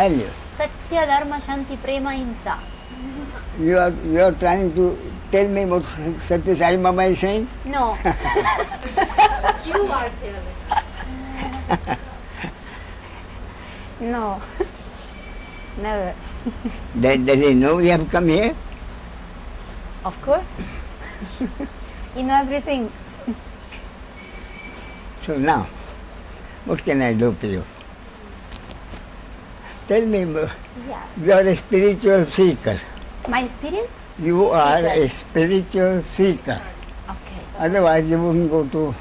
value. Satya, Dharma, Shanti, Prema, Himsa. You are trying to tell me what Satya Sai Baba is saying? No. You are telling. No. Never. Does he know we have come here? Of course. You know everything. So now, what can I do for you? Tell me, Yeah. you are a spiritual seeker. My experience? You are Seeker. a spiritual seeker. Okay. Otherwise you wouldn't go to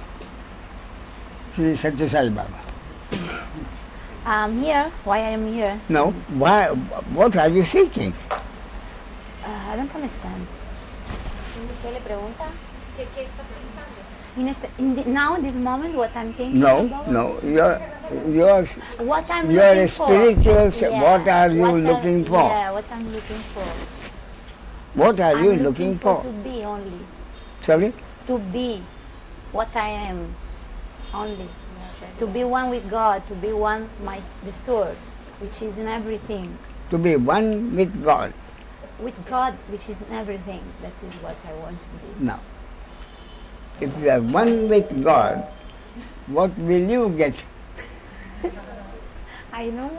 Sri Satya Sai Baba. I'm here. Why I am here? No, why, what are you seeking? I don't understand. ¿Qué le pregunta? ¿Qué estás pensando? Now, in this moment, what I'm thinking No, about? no, What I'm you're looking a for. spiritual, Yeah. what are you What I'm- looking for? Yeah, what I'm looking for. What are you I'm looking for? To be only. Sorry? To be what I am only. To be one with God, to be one the source, which is in everything. To be one with God. With God, which is in everything. That is what I want to be. Now, if you are one with God, what will you get? I know.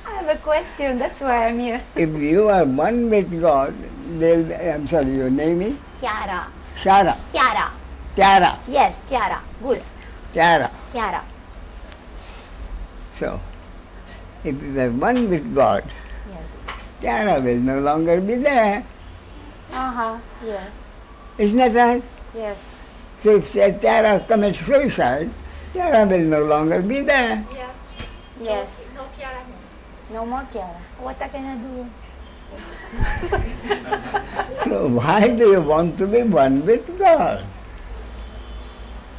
I have a question, that's why I'm here. If you are one with God, I'm sorry, your name is? Chiara. Shara. Chiara. Tiara. Yes, Chiara. Good. Tiara. Chiara. So, if you are one with God, Yes. Tiara will no longer be there. Uh-huh. Yes. Isn't that right? Yes. So if Tiara commits suicide, Tiara will no longer be there. Yes. Yes. No, Kiara. No more Chiara. What can I do? So why do you want to be one with God?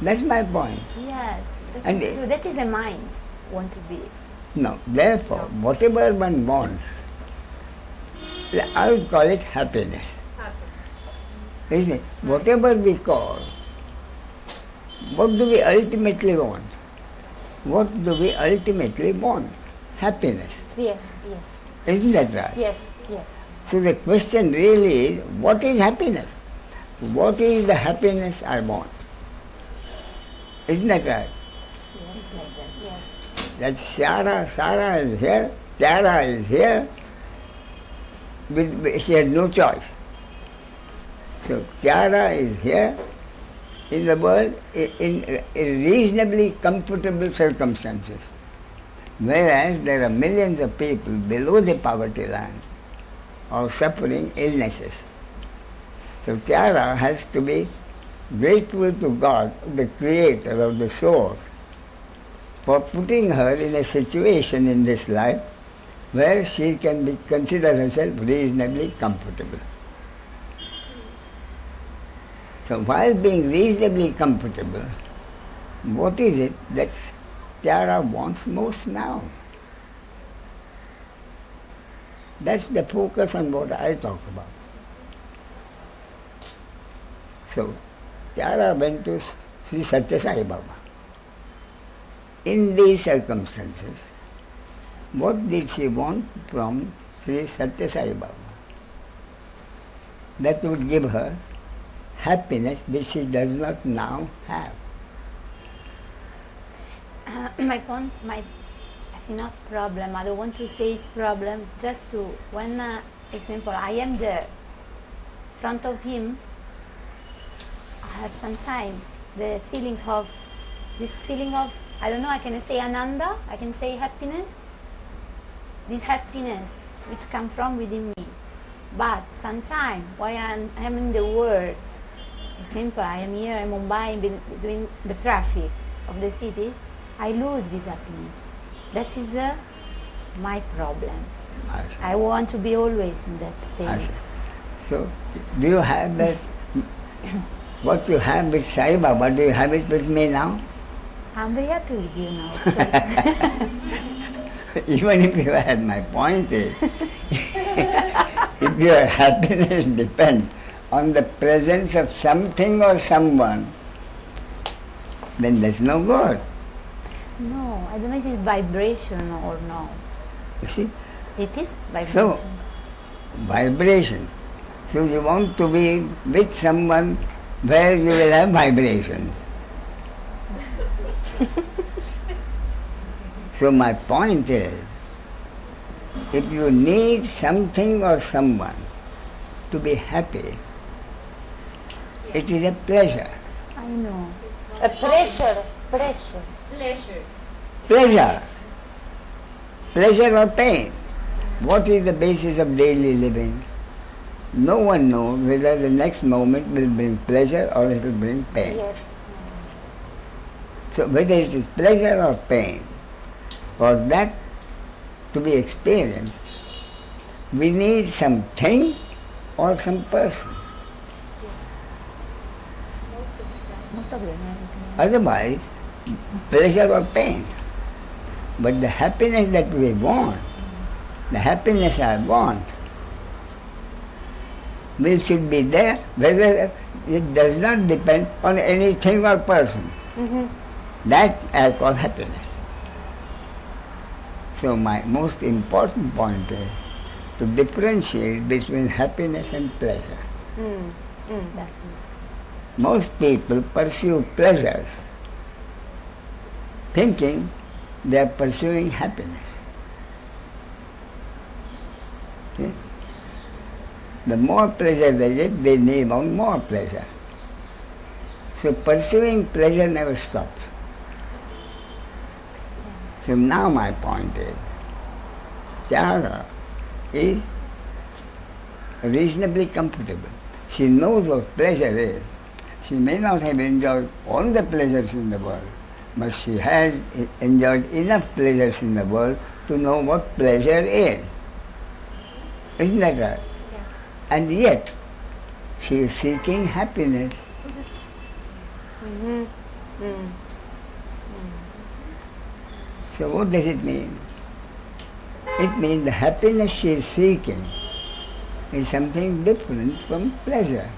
That's my point. Yes. That And is true. That is a mind. Want to be. No, therefore, whatever one wants, I would call it happiness. Isn't it? Whatever we call, what do we ultimately want? What do we ultimately want? Happiness. Yes. Yes. Isn't that right? Yes. Yes. So the question really is, what is happiness? What is the happiness I want? Isn't that right? Yes. Like that. Yes. That Sarah is here, Tara is here, she had no choice. So Tiara is here in the world in reasonably comfortable circumstances, whereas there are millions of people below the poverty line or suffering illnesses. So Tiara has to be grateful to God, the creator of the source, for putting her in a situation in this life where she can consider herself reasonably comfortable. So while being reasonably comfortable, what is it that Tiara wants most now? That's the focus on what I talk about. So Tiara went to Sri Satya Sai Baba. In these circumstances, what did she want from Sri Satya Sai Baba? That would give her happiness which she does not now have. My point, I think not problem. I don't want to say it's problem. It's just to one example. I am there, front of him. I have some time. The feelings of this feeling of I don't know. I can say ananda. I can say happiness. This happiness which comes from within me. But sometimes while I am in the world, example, I am here in Mumbai doing the traffic of the city. I lose this happiness. That is my problem. I want to be always in that state. So, do you have that, what you have with Sai Baba, do you have it with me now? I'm very happy with you now. Even if you had, my point is, if your happiness depends on the presence of something or someone, then there's no God. No, I don't know if it's vibration or not. You see? It is So, vibration. vibration. So you want to be with someone where you will have vibration. So my point is, if you need something or someone to be happy, it is a pleasure. I know. A pressure. Pleasure. Pleasure. Pleasure or pain. What is the basis of daily living? No one knows whether the next moment will bring pleasure or it will bring pain. Yes. So whether it is pleasure or pain, for that to be experienced, we need something or some person. Most of them is Otherwise, pleasure or pain. But the happiness that we want, the happiness I want, should be there, whether it does not depend on anything or person. That I call happiness. So my most important point is to differentiate between happiness and pleasure. that is. Most people pursue pleasures thinking they are pursuing happiness. See? The more pleasure they get, they need on more pleasure. So pursuing pleasure never stops. So now my point is, Tyaga is reasonably comfortable. She knows what pleasure is. She may not have enjoyed all the pleasures in the world, but she has enjoyed enough pleasures in the world to know what pleasure is. Isn't that right? Yeah. And yet, she is seeking happiness. So what does it mean? It means the happiness she is seeking is something different from pleasure.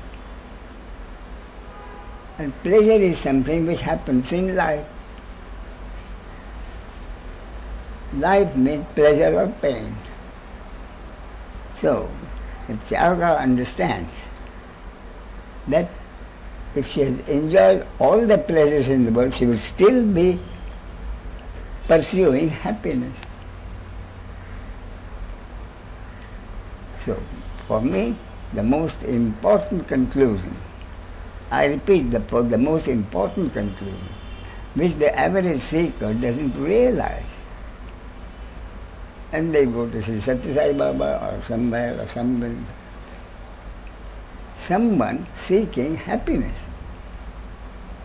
And pleasure is something which happens in life. Life means pleasure or pain. So, if Tyaga understands that if she has enjoyed all the pleasures in the world, she will still be pursuing happiness. So, for me, the most important conclusion, I repeat, the most important conclusion, which the average seeker doesn't realize. And they go to see Satya Sai Baba or somewhere or someone seeking happiness,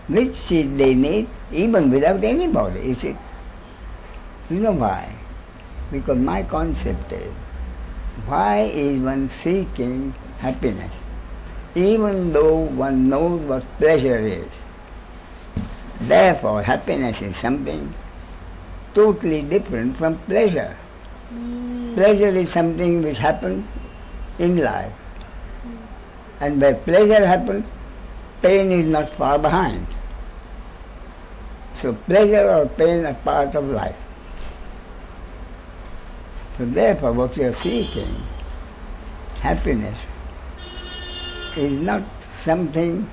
which they need even without anybody. You see, you know why? Because my concept is, why is one seeking happiness? Even though one knows what pleasure is. Therefore, happiness is something totally different from pleasure. Pleasure is something which happens in life. And where pleasure happens, pain is not far behind. So pleasure or pain are part of life. So therefore what you are seeking, happiness, is not something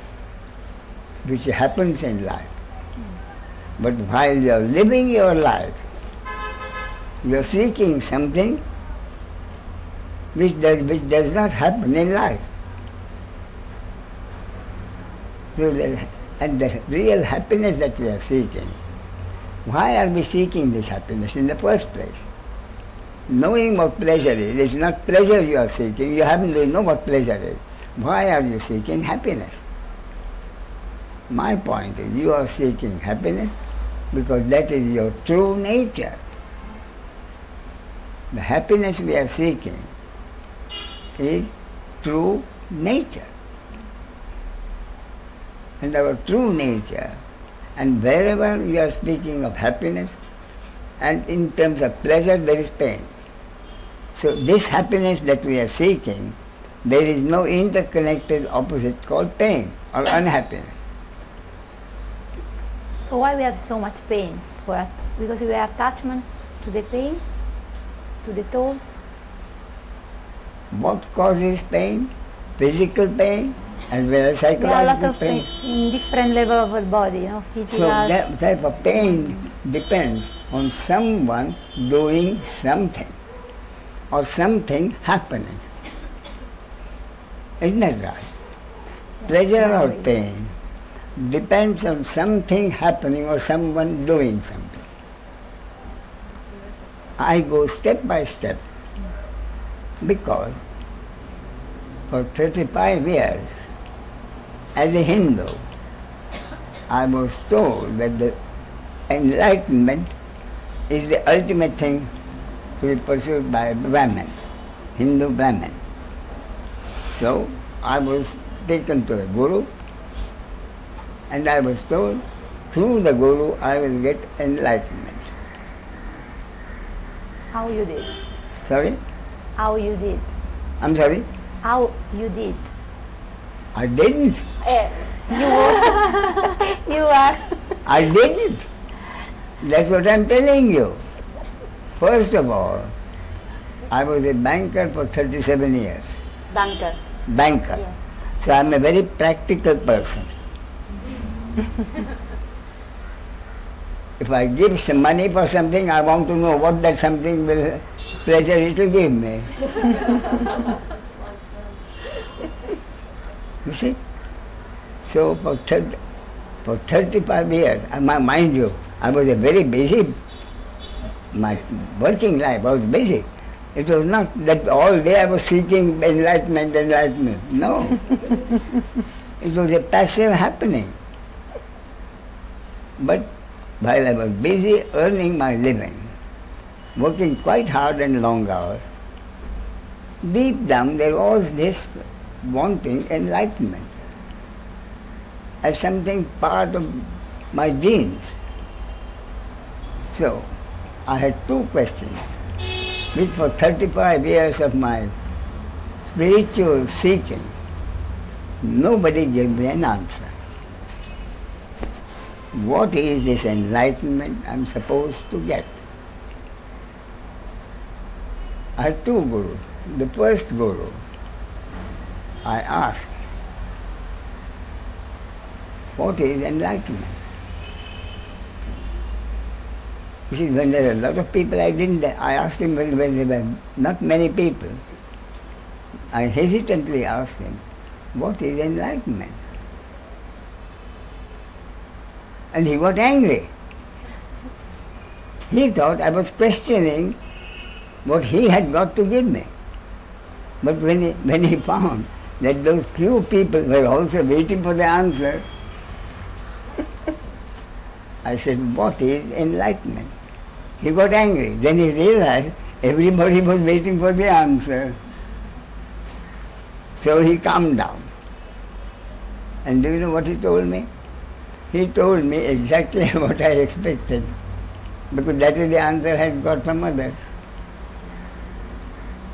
which happens in life. But while you are living your life, you are seeking something which does not happen in life. So and the real happiness that we are seeking, why are we seeking this happiness in the first place? Knowing what pleasure is, it's not pleasure you are seeking, you happen to know what pleasure is. Why are you seeking happiness? My point is, you are seeking happiness because that is your true nature. The happiness we are seeking is true nature. And our true nature, and wherever we are speaking of happiness, and in terms of pleasure, there is pain. So this happiness that we are seeking, there is no interconnected opposite called pain or unhappiness. So why we have so much pain? Because we have attachment to the pain? to the toes? What causes pain? Physical pain as well as There are a lot psychological of pain. pain in different level of the body, physical. So that type of pain depends on someone doing something or something happening. Isn't that right? Pleasure or right. pain depends on something happening or someone doing something. I go step by step because for 35 years as a Hindu, I was told that the enlightenment is the ultimate thing to be pursued by a Brahmin, Hindu Brahmin. So I was taken to a guru and I was told through the guru I will get enlightenment. How you did? Sorry? How you did? I'm sorry? How you did? I didn't. You was, you are. I didn't. That's what I'm telling you. First of all, I was a banker for 37 years. Banker. Banker. Yes. So I'm a very practical person. If I give some money for something, I want to know what that something will, pleasure it will give me. You see? So for 35 years, mind you, I was a very busy, my working life, I was busy. It was not that all day I was seeking enlightenment. No. It was a passive happening. But while I was busy earning my living, working quite hard and long hours, deep down there was this wanting enlightenment as something part of my genes. So I had two questions, which for 35 years of my spiritual seeking, nobody gave me an answer. What is this enlightenment I'm supposed to get? I had two gurus. The first guru, I asked, what is enlightenment? You see, when there were a lot of people, I asked him when there were not many people, I hesitantly asked him, what is enlightenment? And he got angry. He thought I was questioning what he had got to give me. But when he found that those few people were also waiting for the answer, I said, what is enlightenment? He got angry. Then he realized everybody was waiting for the answer. So he calmed down. And do you know what he told me? He told me exactly what I expected, because that is the answer I had got from others.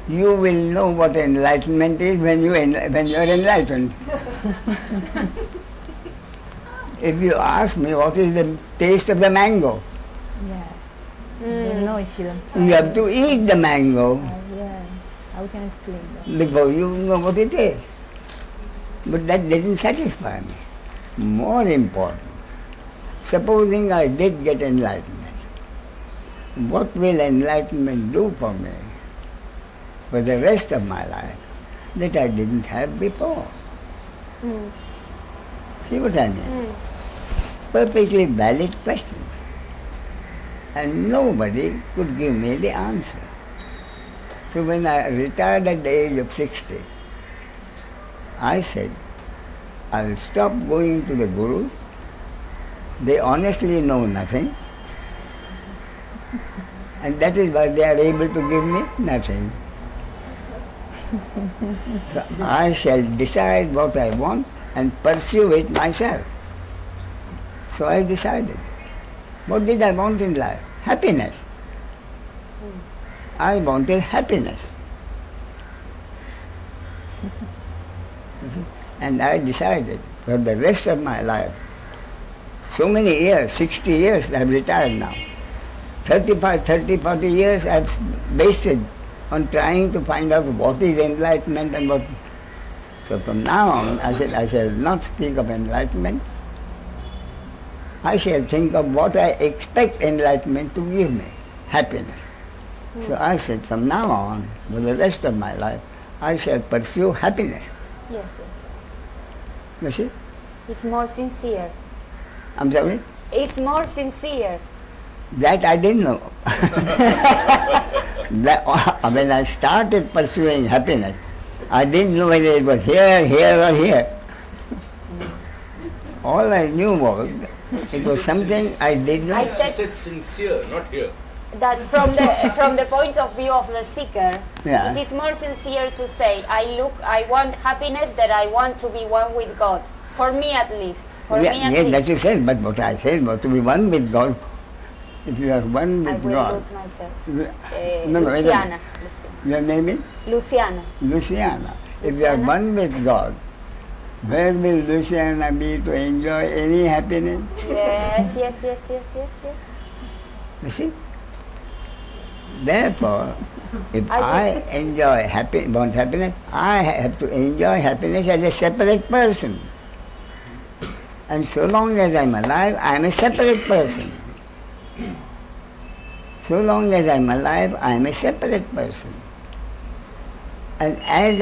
You will know what enlightenment is when you are enlightened. If you ask me what is the taste of the mango, Yeah. You don't know if you don't try. you have to eat the mango Yes. How can I explain that? before you know what it is. But that didn't satisfy me. More important, supposing I did get enlightenment, what will enlightenment do for me for the rest of my life that I didn't have before? See what I mean? Perfectly valid questions. And nobody could give me the answer. So when I retired at the age of 60, I said, I will stop going to the gurus. They honestly know nothing. And that is why they are able to give me nothing. So I shall decide what I want and pursue it myself. So I decided. What did I want in life? Happiness. I wanted happiness. And I decided for the rest of my life, so many years, 60 years, I have retired now, 30, 40 years I've wasted on trying to find out what is enlightenment and what. So from now on, I shall not speak of enlightenment. I shall think of what I expect enlightenment to give me, happiness. So I said, from now on, for the rest of my life, I shall pursue happiness. Yes. You see? It's more sincere. I'm sorry? It's more sincere. That I didn't know. When I started pursuing happiness, I didn't know whether it was here, or here. All I knew was it was something I did not. I said sincere, not here. That from the point of view of the seeker, Yeah. it is more sincere to say, I want happiness, that I want to be one with God. For me at least. Yes, that you said, but what I said was to be one with God. If you are one I with will God. lose myself. No, wait a Luciana. minute. Your name is? Luciana. Luciana. If you are Luciana? one with God, where will Luciana be to enjoy any happiness? Yes. You see? Therefore, if I want happiness, I have to enjoy happiness as a separate person. And so long as I'm alive, I'm a separate person. So long as I'm alive, I'm a separate person. And as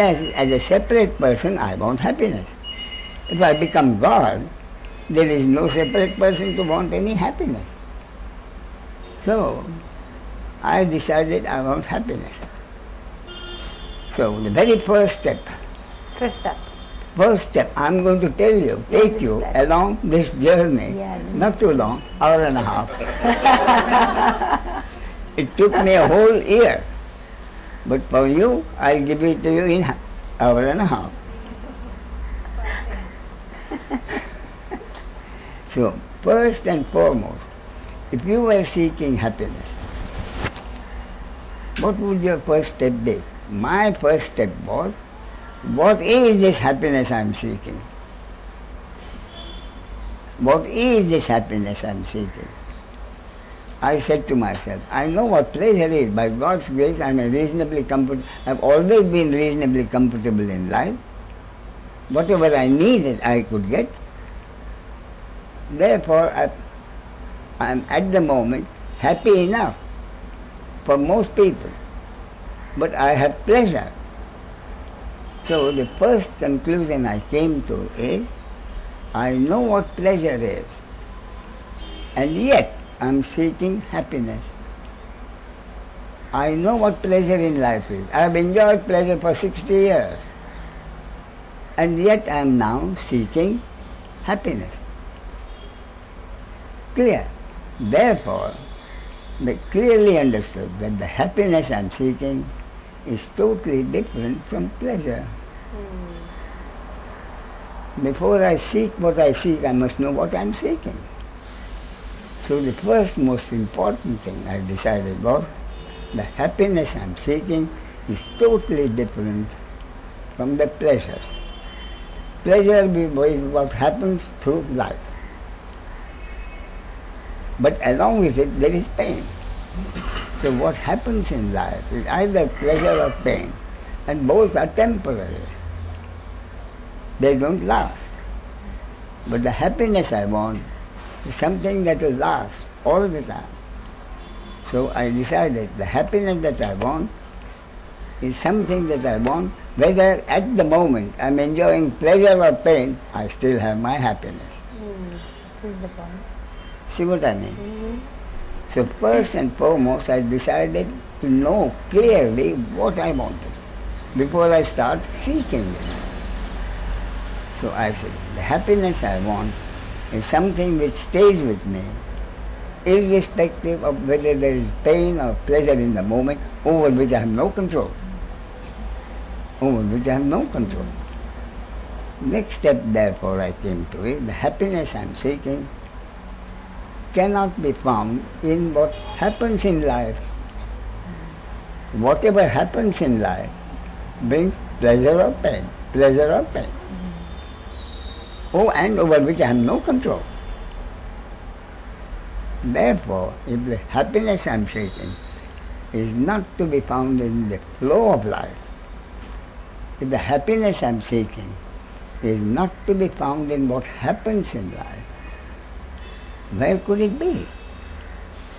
a separate person, I want happiness. If I become God, there is no separate person to want any happiness. So, I decided I want happiness. So, the very first step, I'm going to tell you, take you along this journey, not too long, hour and a half. It took me a whole year, but for you, I'll give it to you in hour and a half. So, first and foremost, if you were seeking happiness, what would your first step be? My first step was, what is this happiness I'm seeking? What is this happiness I'm seeking? I said to myself, I know what pleasure is. By God's grace, I've always been reasonably comfortable in life. Whatever I needed, I could get. Therefore, I'm at the moment happy enough for most people. But I have pleasure. So the first conclusion I came to is, I know what pleasure is, and yet I'm seeking happiness. I know what pleasure in life is. I've enjoyed pleasure for 60 years, and yet I'm now seeking happiness. Clear. Therefore, they clearly understood that the happiness I'm seeking is totally different from pleasure. Before I seek what I seek, I must know what I'm seeking. So the first most important thing I decided was, the happiness I'm seeking is totally different from the pleasure. Pleasure is what happens through life. But along with it, there is pain. So what happens in life is either pleasure or pain, and both are temporary. They don't last. But the happiness I want is something that will last all the time. So I decided the happiness that I want is something that I want, whether at the moment I'm enjoying pleasure or pain, I still have my happiness. This is the point. See what I mean? So first and foremost, I decided to know clearly what I wanted before I start seeking it. So I said, the happiness I want is something which stays with me, irrespective of whether there is pain or pleasure in the moment, over which I have no control. Next step, therefore, I came to it, the happiness I am seeking cannot be found in what happens in life. Whatever happens in life brings pleasure or pain. Oh, and over which I have no control. Therefore, if the happiness I am seeking is not to be found in the flow of life, if the happiness I am seeking is not to be found in what happens in life, where could it be?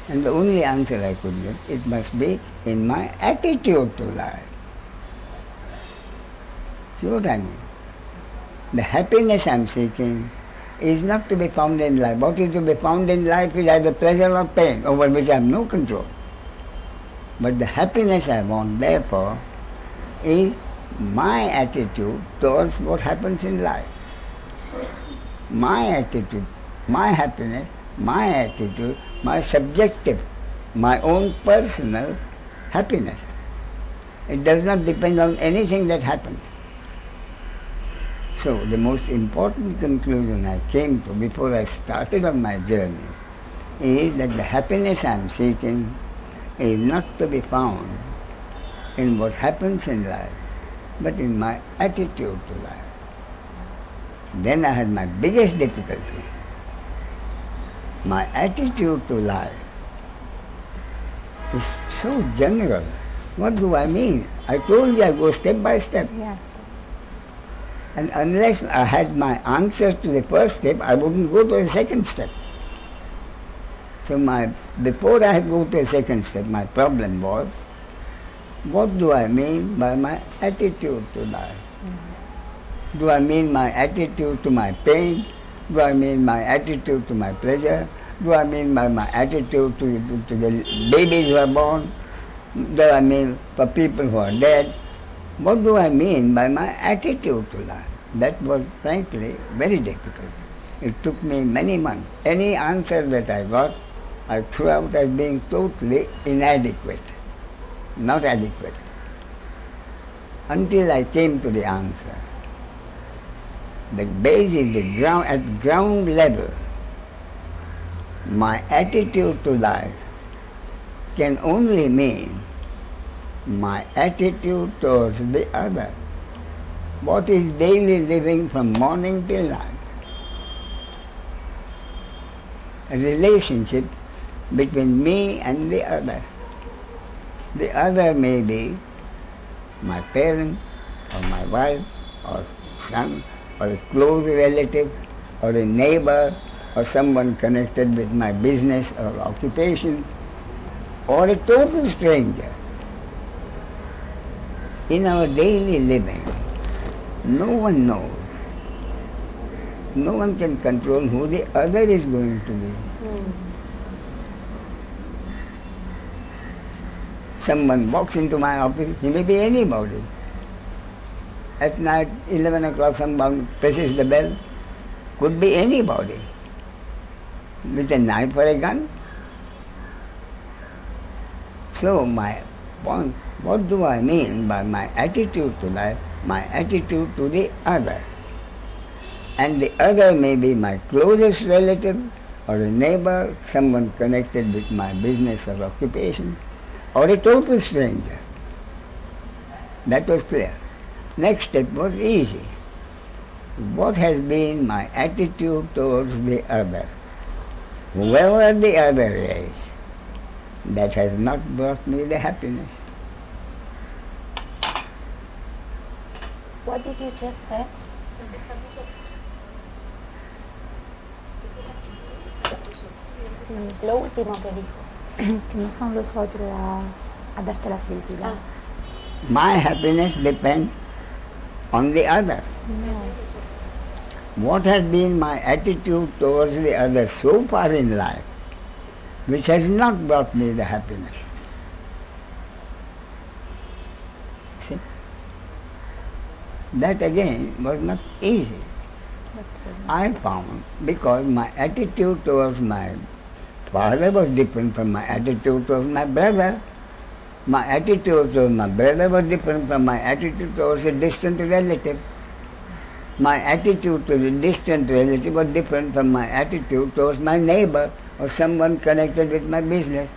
And the only answer I could give, it must be in my attitude to life. See what I mean? The happiness I am seeking is not to be found in life. What is to be found in life is either pleasure or pain, over which I have no control. But the happiness I want, therefore, is my attitude towards what happens in life. My attitude, my happiness, my attitude, my subjective, my own personal happiness. It does not depend on anything that happens. So the most important conclusion I came to before I started on my journey is that the happiness I am seeking is not to be found in what happens in life, but in my attitude to life. Then I had my biggest difficulty. My attitude to life is so general. What do I mean? I told you I go step by step. Yes. And unless I had my answer to the first step, I wouldn't go to the second step. So before I go to the second step, my problem was, what do I mean by my attitude to life? Mm-hmm. Do I mean my attitude to my pain? Do I mean my attitude to my pleasure? Do I mean by my attitude to the babies who are born? Do I mean for people who are dead? What do I mean by my attitude to life? That was frankly very difficult. It took me many months. Any answer that I got, I threw out as being totally inadequate, not adequate, until I came to the answer. The basic, at ground level, my attitude to life can only mean my attitude towards the other. What is daily living from morning till night? A relationship between me and the other. The other may be my parent, or my wife, or son, or a close relative, or a neighbor, or someone connected with my business or occupation, or a total stranger. In our daily living, no one knows. No one can control who the other is going to be. Someone walks into my office, he may be anybody. At night, 11 o'clock, someone presses the bell, could be anybody. With a knife or a gun. So my point, what do I mean by my attitude to life? My attitude to the other. And the other may be my closest relative, or a neighbor, someone connected with my business or occupation, or a total stranger. That was clear. Next step was easy. What has been my attitude towards the other? Whoever the other is, that has not brought me the happiness. What did you just say? Sí, lo último que dijo. Que no son los otros a darte la felicidad. My happiness depends on the other. No. What has been my attitude towards the other so far in life, which has not brought me the happiness? See? That again was not easy. I found, because my attitude towards my father was different from my attitude towards my brother. My attitude towards my brother was different from my attitude towards a distant relative. My attitude to the distant relative was different from my attitude towards my neighbor or someone connected with my business.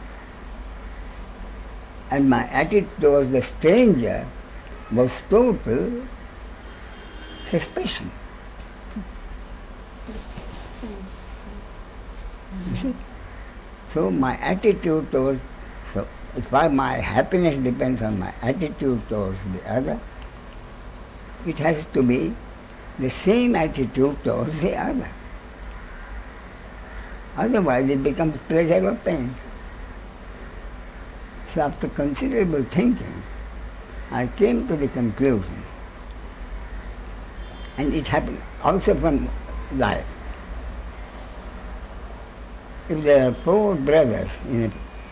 And my attitude towards the stranger was total suspicion. You see? So my attitude towards, so if my happiness depends on my attitude towards the other, it has to be the same attitude towards the other. Otherwise it becomes pleasure or pain. So after considerable thinking, I came to the conclusion, and it happened also from life. If there are 4 brothers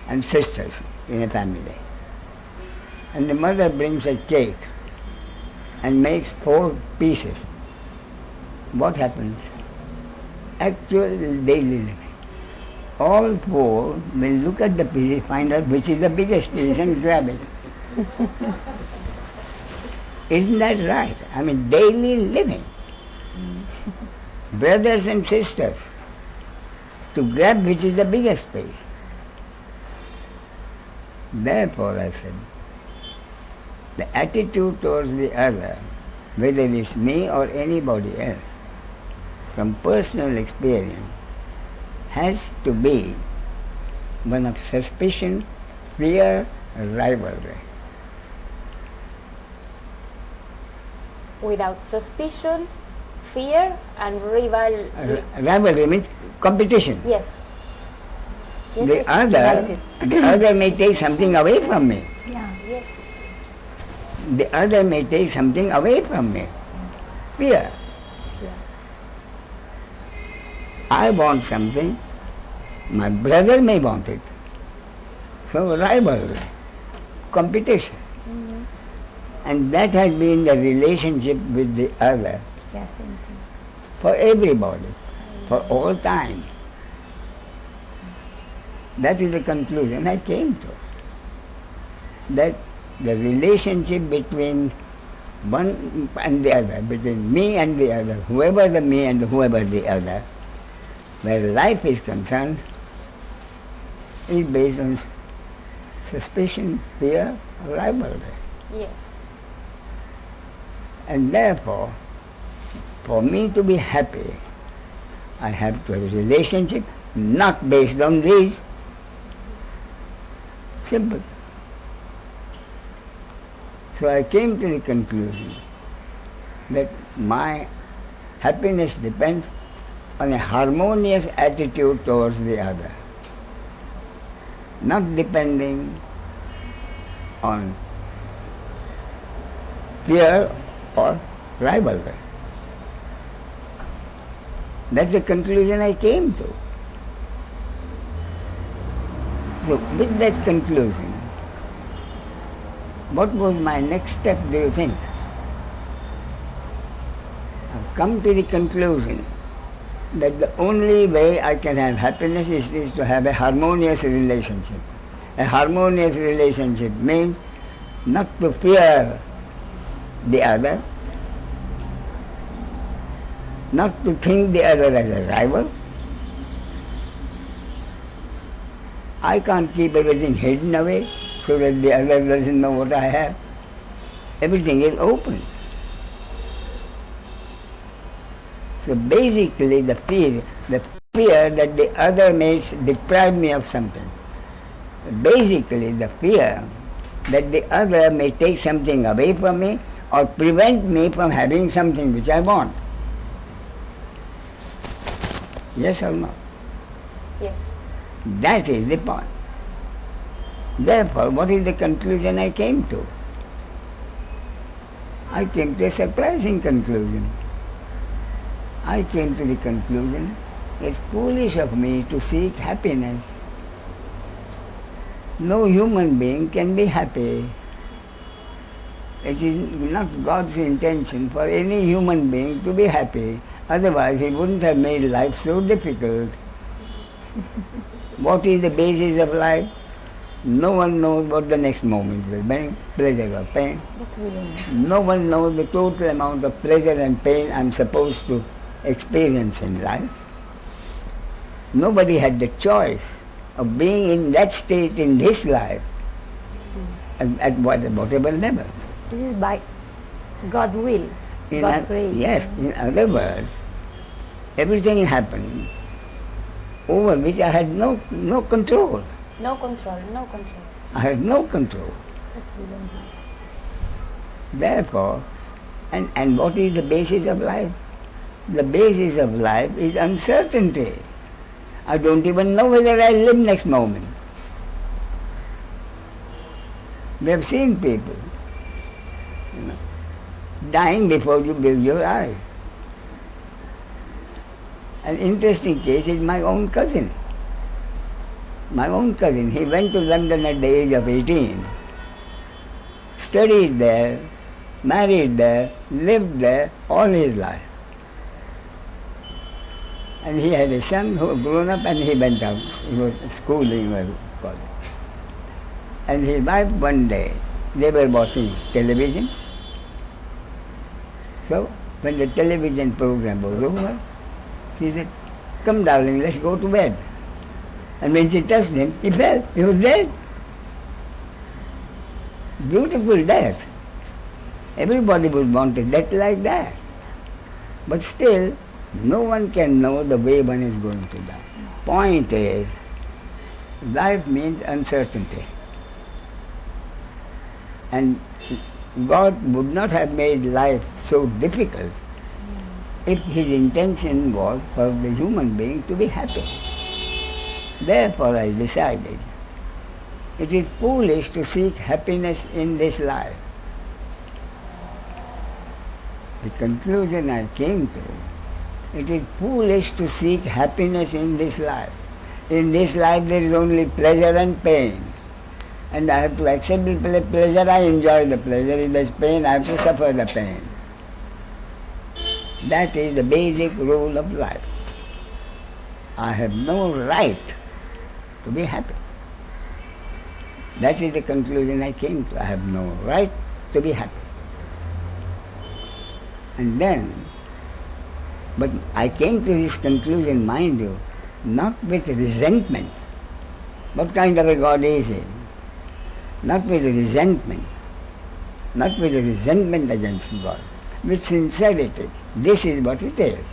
and sisters in a family, and the mother brings a cake and makes 4 pieces, what happens? Actual daily living. All 4 will look at the piece, find out which is the biggest piece and grab it. Isn't that right? I mean, daily living. Brothers and sisters, to grab which is the biggest piece. Therefore, I said, the attitude towards the other, whether it's me or anybody else, from personal experience, has to be one of suspicion, fear, rivalry. Without suspicion, fear, and rivalry. Rivalry means competition. Yes. Yes, The yes. other may take something away from me. Yeah. Yes. The other may take something away from me. Fear. Yeah. I want something, my brother may want it. So rivalry, competition. And that has been the relationship with the other Yeah, same thing. for everybody, for all time. That is the conclusion I came to. That the relationship between one and the other, between me and the other, whoever the me and whoever the other, where life is concerned, is based on suspicion, fear, rivalry. Yes. And therefore, for me to be happy, I have to have a relationship not based on these. Simple. So I came to the conclusion that my happiness depends on a harmonious attitude towards the other, not depending on fear or rivalry. That's the conclusion I came to. So with that conclusion, what was my next step, do you think? I've come to the conclusion that the only way I can have happiness is to have a harmonious relationship. A harmonious relationship means not to fear the other, not to think the other as a rival. I can't keep everything hidden away so that the other doesn't know what I have. Everything is open. So basically the fear that the other may deprive me of something. Basically the fear that the other may take something away from me or prevent me from having something which I want. Yes or no? Yes. That is the point. Therefore, what is the conclusion I came to? I came to a surprising conclusion. I came to the conclusion it's foolish of me to seek happiness. No human being can be happy. It is not God's intention for any human being to be happy. Otherwise, He wouldn't have made life so difficult. What is the basis of life? No one knows what the next moment will bring, pleasure or pain. But willing. No one knows the total amount of pleasure and pain I'm supposed to experience in life. Nobody had the choice of being in that state in this life at whatever level. This is by God's will, God's grace. Yes, in other words, everything happened over which I had no control. No control, no control. I had no control. That we don't have. Therefore, and what is the basis of life? The basis of life is uncertainty. I don't even know whether I'll live next moment. We have seen people, dying before you build your eyes. An interesting case is my own cousin. My own cousin, he went to London at the age of 18, studied there, married there, lived there all his life. And he had a son who had grown up and he went out. He was schooling or college. And his wife one day, they were watching television. So when the television program was over, she said, "Come darling, let's go to bed." And when she touched him, he fell. He was dead. Beautiful death. Everybody would want a death like that. But still, no one can know the way one is going to die. Point is, life means uncertainty. And God would not have made life so difficult if His intention was for the human being to be happy. Therefore I decided, it is foolish to seek happiness in this life. The conclusion I came to, it is foolish to seek happiness in this life. In this life there is only pleasure and pain. And I have to accept the pleasure, I enjoy the pleasure. If there is pain, I have to suffer the pain. That is the basic rule of life. I have no right to be happy. That is the conclusion I came to. I have no right to be happy. And then, but I came to this conclusion, mind you, not with resentment. What kind of a God is He? Not with resentment. Not with resentment against God. With sincerity. This is what it is.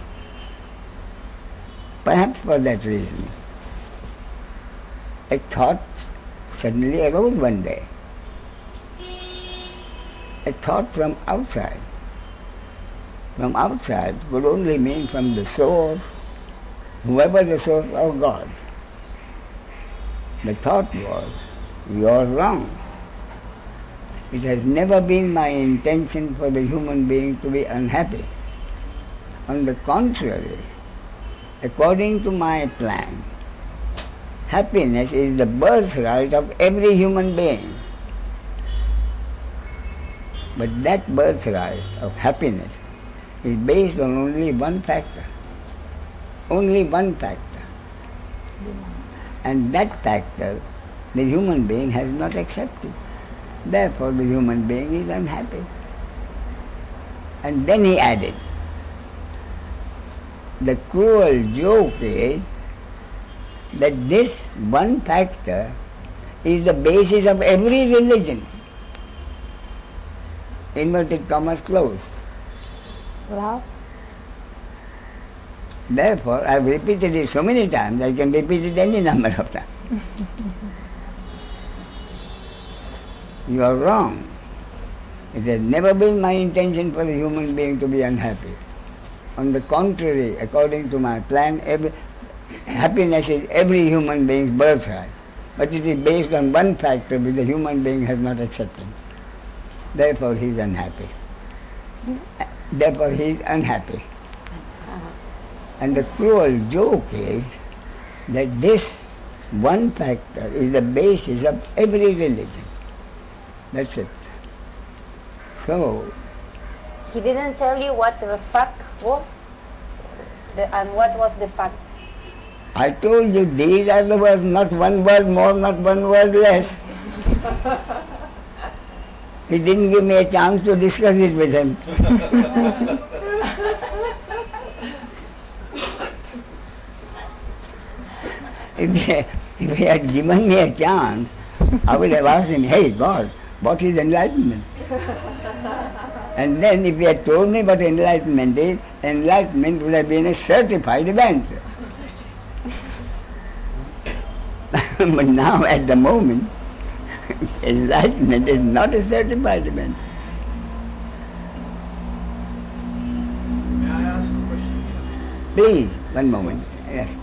Perhaps for that reason, a thought suddenly arose one day. A thought from outside. From outside could only mean from the source, whoever the source of God. The thought was, you are wrong. It has never been my intention for the human being to be unhappy. On the contrary, according to my plan, happiness is the birthright of every human being. But that birthright of happiness is based on only one factor. Only one factor. And that factor the human being has not accepted. Therefore the human being is unhappy. And then he added, the cruel joke is that this one factor is the basis of every religion. Inverted commas closed. Love. Therefore, I have repeated it so many times, I can repeat it any number of times. You are wrong. It has never been my intention for the human being to be unhappy. On the contrary, according to my plan, happiness is every human being's birthright. But it is based on one factor which the human being has not accepted. Therefore he is unhappy. Therefore he is unhappy. And the cruel joke is that this one factor is the basis of every religion. That's it. So, He didn't tell you what the fact was? And what was the fact? I told you these are the words, not one word more, not one word less. He didn't give me a chance to discuss it with him. If he had given me a chance, I would have asked him, hey God, what is enlightenment? And then if he had told me what enlightenment is, enlightenment would have been a certified event. But now at the moment, enlightenment is not a certified event. May I ask a question? Please, one moment. Yes.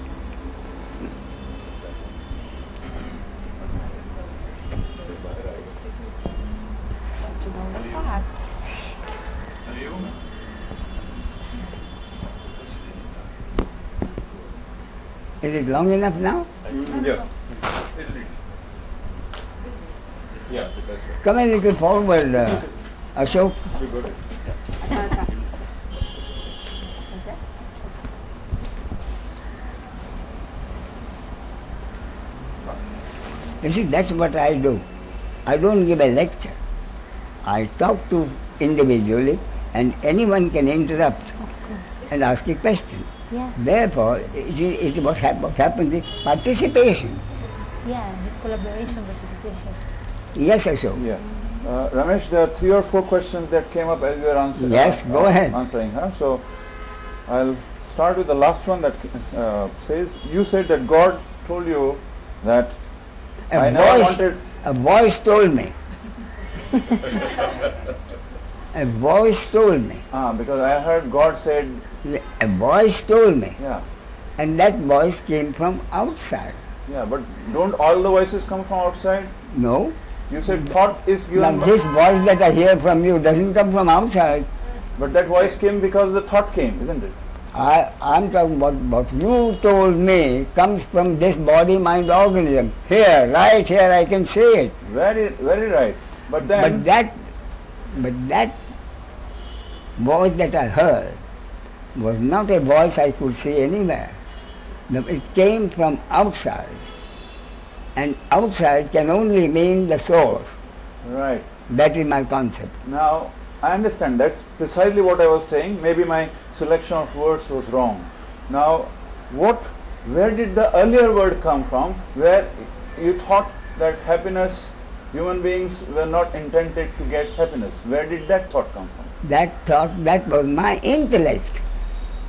To know the facts. Is it long enough now? Yeah. Yeah, that's right. Come a little forward, Ashok. You got it. You see, that's what I do. I don't give a lecture. I talk to individually, and anyone can interrupt Of course. and ask a question. Yeah. Therefore, what happens is participation. Yeah. With collaboration, participation. Yes, Ashok. Yeah. Ramesh, there are 3 or 4 questions that came up as you were answering. Yes, go ahead. Answering her. So, I'll start with the last one that says, you said that God told you that I never wanted. A voice told me. A voice told me. Because I heard God said, A voice told me. yeah, And that voice came from outside. yeah, but don't all the voices come from outside? No. You said thought is Now given, this voice that I hear from you doesn't come from outside. but that voice came because the thought came, isn't it? I'm talking about what you told me comes from this body, mind, organism. Here, right here, I can see it. Very, very right. But then, But that voice that I heard was not a voice I could see anywhere. No, it came from outside. And outside can only mean the source. right. That is my concept. Now, I understand. That's precisely what I was saying. Maybe my selection of words was wrong. Now, where did the earlier word come from? Where you thought that happiness, human beings were not intended to get happiness. Where did that thought come from? That thought, that was my intellect.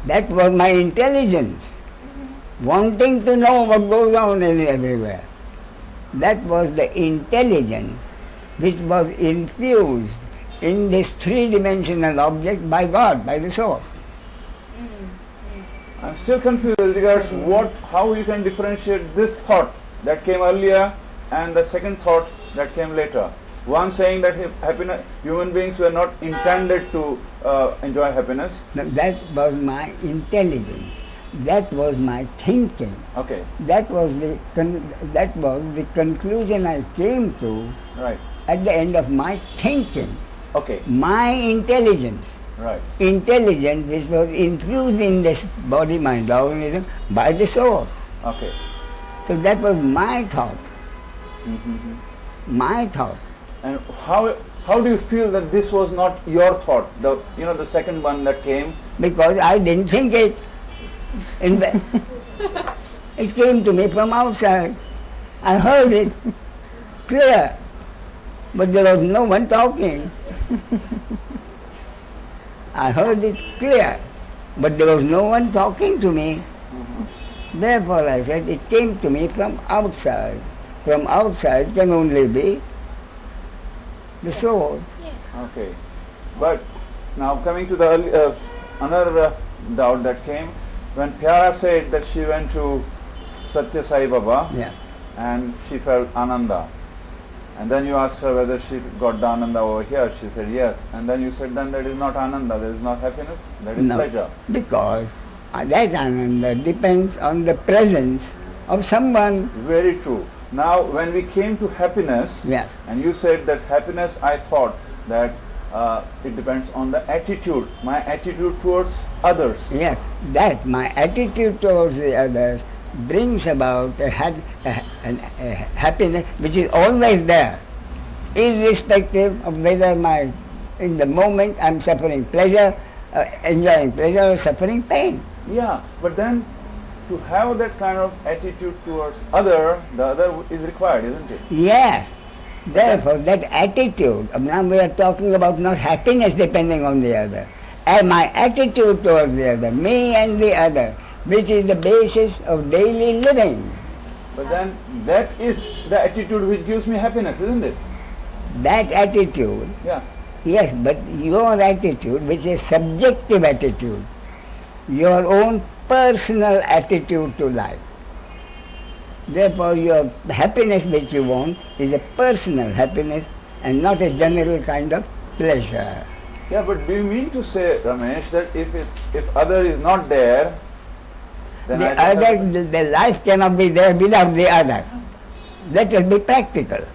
That was my intelligence. Wanting to know what goes on everywhere. That was the intelligence which was infused in this three-dimensional object by God, by the source. I'm still confused with regards to how you can differentiate this thought that came earlier and the second thought that came later. One saying that human beings were not intended to enjoy happiness. Now, that was my intelligence. That was my thinking. Okay, That was the conclusion I came to right. at the end of my thinking. Okay, My intelligence. right. Intelligence which was infused in this body, mind, organism by the soul. Okay. So that was my thought. Mm-hmm. My thought. And how do you feel that this was not your thought? The second one that came. Because I didn't think it. It came to me from outside. I heard it clear. But there was no one talking. I heard it clear. But there was no one talking to me. Therefore I said it came to me from outside. From outside can only be the soul. Okay. But now coming to the another doubt that came, when Pyara said that she went to Satya Sai Baba Yeah. and she felt Ananda. And then you asked her whether she got the Ananda over here. She said yes. And then you said then that is not Ananda, that is not happiness, that is No, pleasure. because that Ananda depends on the presence of someone. Very true. Now when we came to happiness, Yeah. and you said that happiness, I thought that it depends on the attitude, my attitude towards others. Yes, that my attitude towards the others brings about a happiness which is always there, irrespective of whether in the moment I'm suffering pleasure, enjoying pleasure or suffering pain. Yeah, but then to have that kind of attitude towards the other is required, isn't it? Yes, therefore that attitude, now we are talking about not happiness depending on the other, and my attitude towards the other, me and the other, which is the basis of daily living. But then that is the attitude which gives me happiness, isn't it? That attitude, Yeah. yes, but your attitude, which is subjective attitude, your own personal attitude to life. Therefore, your happiness which you want is a personal happiness and not a general kind of pleasure. Yeah, but do you mean to say, Ramesh, that if other is not there, then The I don't other, have- the life cannot be there without the other. Let us be practical.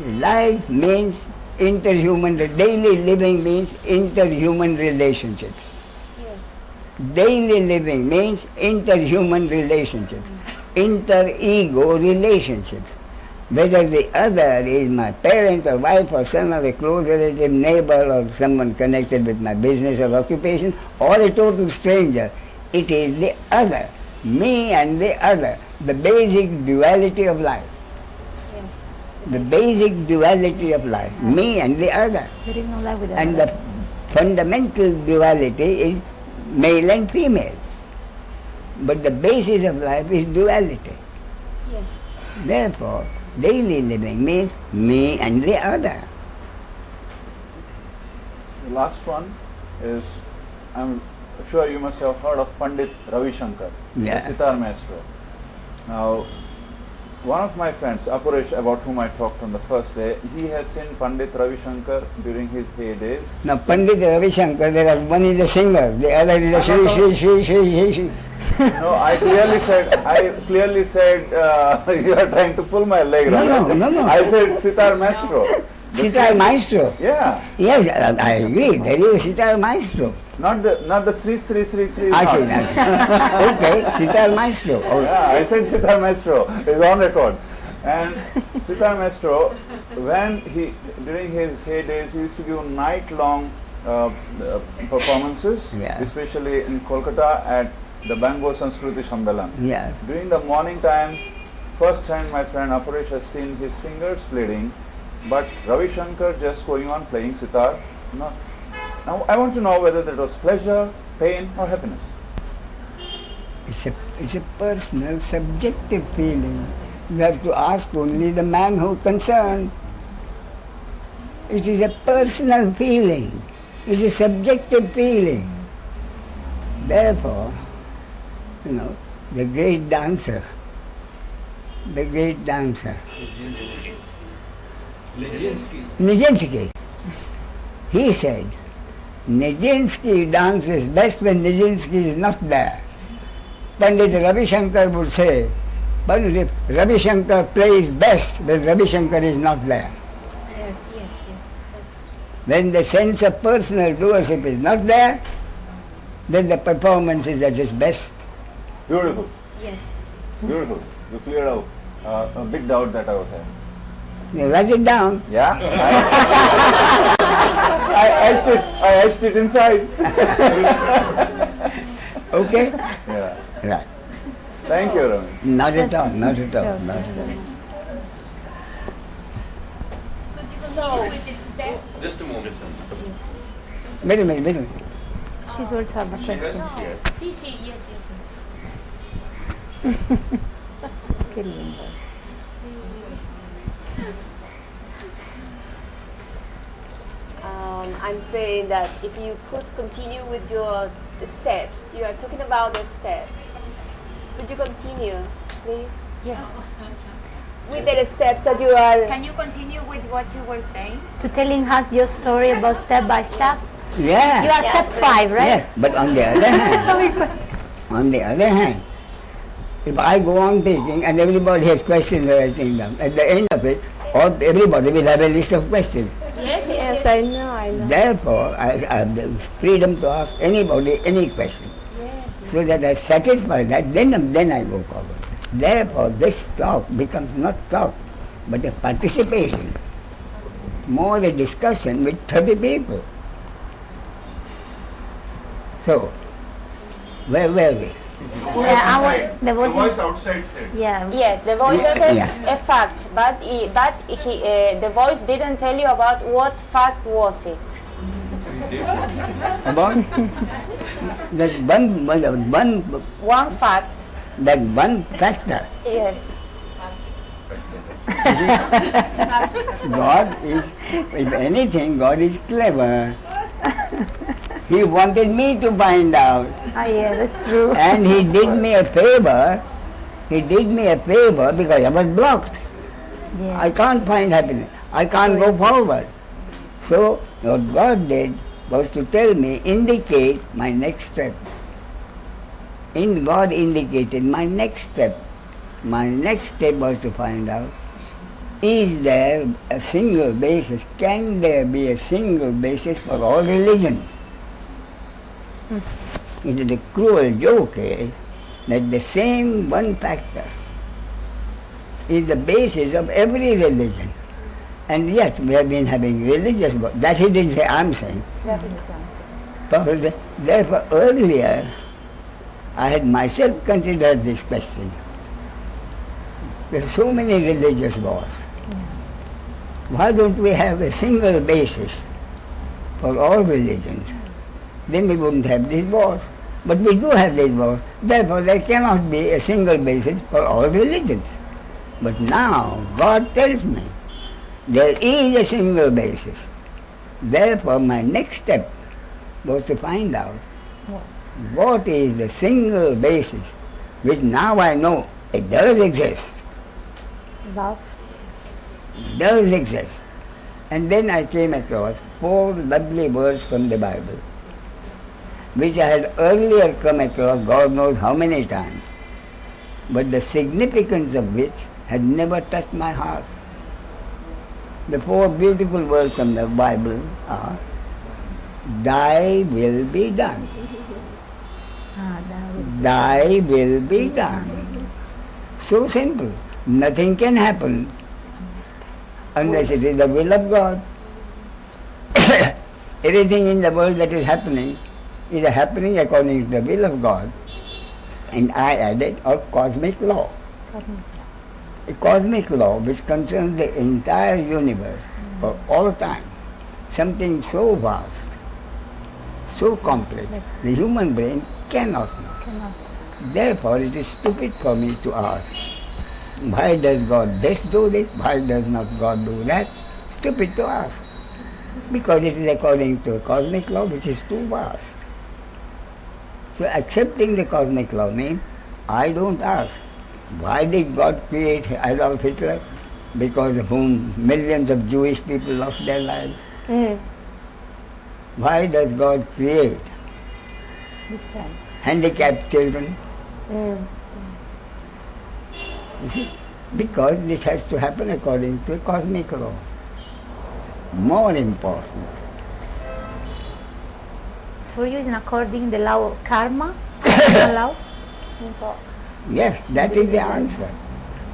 Life means interhuman, daily living means interhuman relationships. Daily living means interhuman relationships, inter-ego relationships. Whether the other is my parent or wife or son or a close relative, neighbor or someone connected with my business or occupation or a total stranger, it is the other, me and the other, the basic duality of life. The basic duality of life, me and the other. There is no life without And other. the fundamental duality is male and female. But the basis of life is duality. Yes. Therefore, daily living means me and the other. The last one is, I'm sure you must have heard of Pandit Ravi Shankar, Yeah. the sitar maestro. Now, one of my friends, Aparesh, about whom I talked on the first day, he has seen Pandit Ravi Shankar during his heydays. Now, Pandit Ravi Shankar, there are one is a singer, the other is a Shri. No, I clearly said, you are trying to pull my leg, No, Ramesh. no. I said sitar maestro. The Sitar Sri- maestro. Yeah, Yes, I agree, there is a sitar maestro. not the Sri. I not. see. Okay, sitar maestro. Oh, Yeah, I said sitar maestro is on record. And sitar maestro, when during his heydays, he used to give night-long performances, Yeah. especially in Kolkata at the Bangalore Sanskriti Sammelan. yes. During the morning time, first hand my friend Aparesh has seen his fingers bleeding, but Ravi Shankar just going on playing sitar. No. Now I want to know whether that was pleasure, pain or happiness. It's a personal, subjective feeling. You have to ask only the man who concerned. It is a personal feeling. It is a subjective feeling. Therefore, the great dancer, Nijinsky, he said, Nijinsky dances best when Nijinsky is not there. Pandit Ravi Shankar would say, Pandit Ravi Shankar plays best when Ravi Shankar is not there. Yes. That's When the sense of personal doership is not there, then the performance is at its best. Beautiful, yes. beautiful. You cleared out a big doubt that I was having. You write it down. Yeah. I etched it inside. Okay? Yeah. Right. Thank you, Ramesh. Not at all, not at all. Not at all. Could you continue with its steps? Just a moment. Wait a minute. She's also have a question. Yes. Yes. Kill him, boss. I'm saying that if you could continue with your steps, you are talking about the steps. Could you continue, please? Yes. With the steps that you are. Can you continue with what you were saying? To telling us your story about step by step. Yeah. You are step 5, right? Yes, but on the other hand, if I go on speaking and everybody has questions writing down, at the end of it, everybody will have a list of questions. Yes, I know. Therefore, I have the freedom to ask anybody any question. So that I satisfy that, then I go forward. Therefore, this talk becomes not talk, but a participation, more a discussion with 30 people. So, where were we? The voice outside said. Yeah. Yes, the voice is Yeah. a fact, but the voice didn't tell you about what fact was it. About that one One fact that one factor. Yes. God is, if anything, God is clever. He wanted me to find out. Yeah, that's true. And he did me a favor. He did me a favor because I was blocked. Yeah. I can't find happiness. I can't go forward. So what God did was to tell me, indicate my next step. God indicated my next step. My next step was to find out, is there a single basis? Can there be a single basis for all religions? It is a cruel joke, that the same one factor is the basis of every religion. And yet we have been having religious wars. That he didn't say, I'm saying. That is answer. Therefore, earlier, I had myself considered this question. There are so many religious wars. Why don't we have a single basis for all religions? Then we wouldn't have these wars. But we do have these wars. Therefore, there cannot be a single basis for all religions. But now, God tells me, there is a single basis. Therefore, my next step was to find out what is the single basis, which now I know it does exist. Love. Does exist. And then I came across 4 lovely words from the Bible, which I had earlier come across God knows how many times, but the significance of which had never touched my heart. The 4 beautiful words from the Bible are, Thy will be done. Thy will be done. So simple. Nothing can happen unless it is the will of God. Everything in the world that is happening according to the will of God. And I added, or cosmic law. A cosmic law which concerns the entire universe for all time. Something so vast, so complex, the human brain cannot know. Therefore, it is stupid for me to ask, why does God this do this? Why does not God do that? Stupid to ask. Because it is according to a cosmic law which is too vast. So accepting the cosmic law means I don't ask, why did God create Adolf Hitler? Because of whom millions of Jewish people lost their lives. Why does God create handicapped children? You see? Because this has to happen according to a cosmic law. More important. For you, is according to the law of karma? Law? Yes, that is the answer.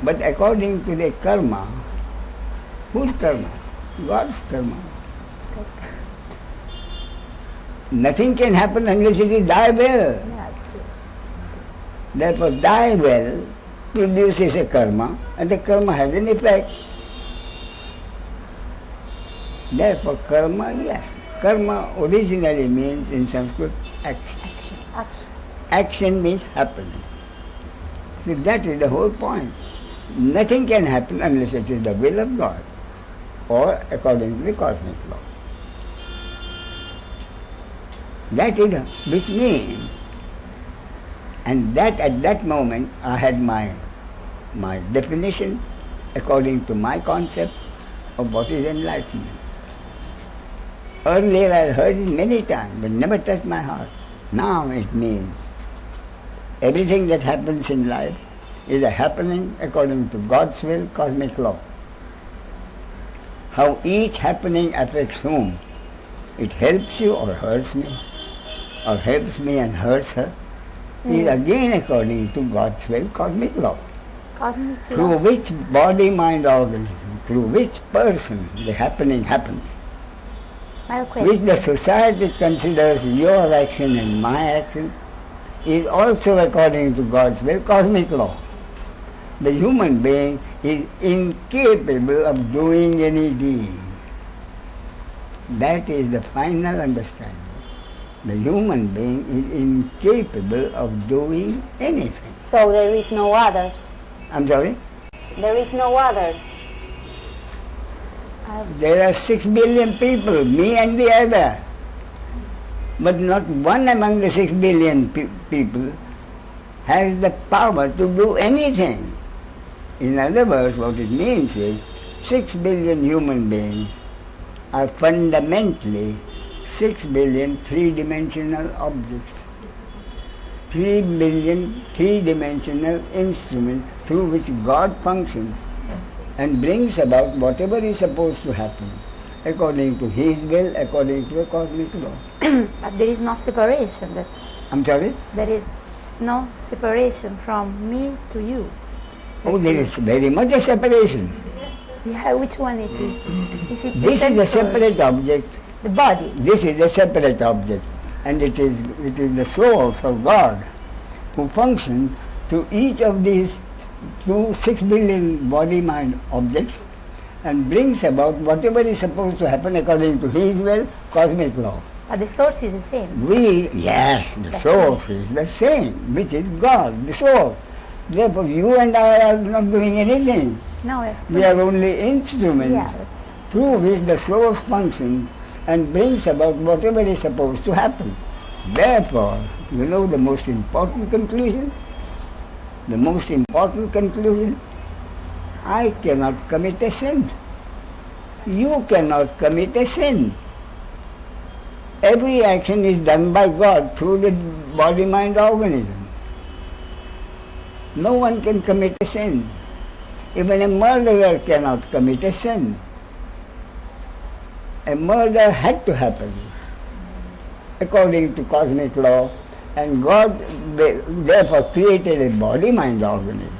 But according to the karma, whose karma? God's karma. Nothing can happen unless it is thy will. Therefore, thy will produces a karma, and the karma has an effect. Therefore, karma, yes. Karma originally means in Sanskrit action. Action means happening. So that is the whole point. Nothing can happen unless it is the will of God or according to the cosmic law. That is which means, and that at that moment I had my definition according to my concept of what is enlightenment. Earlier I had heard it many times, but never touched my heart. Now it means everything that happens in life is a happening according to God's will, cosmic law. How each happening affects whom? It helps you or hurts me, or helps me and hurts her, is again according to God's will, cosmic law. Through which body, mind, organism, through which person the happening happens, which the society considers your action and my action, is also according to God's will, cosmic law. The human being is incapable of doing any deed. That is the final understanding. The human being is incapable of doing anything. So there is no others. I'm sorry? There is no others. There are 6 billion people, me and the other. But not one among the 6 billion people has the power to do anything. In other words, what it means is 6 billion human beings are fundamentally 6 billion three-dimensional objects. 3 billion three-dimensional instruments through which God functions and brings about whatever is supposed to happen according to His will, according to the cosmic law. But there is no separation. I'm sorry? There is no separation from me to you. Oh, there is very much a separation. Yeah, which one it is? If it This is a separate object. The body. This is a separate object, and it is the source of God who functions through each of these 6 billion body-mind objects and brings about whatever is supposed to happen according to His will, cosmic law. But the source is the same. Yes, the source is the same, which is God, the source. Therefore, you and I are not doing anything. No, it's We are only instruments Yeah, that's through which the source functions and brings about whatever is supposed to happen. Therefore, you know the most important conclusion? The most important conclusion? I cannot commit a sin. You cannot commit a sin. Every action is done by God through the body-mind organism. No one can commit a sin. Even a murderer cannot commit a sin. A murder had to happen according to cosmic law, and God therefore created a body-mind organism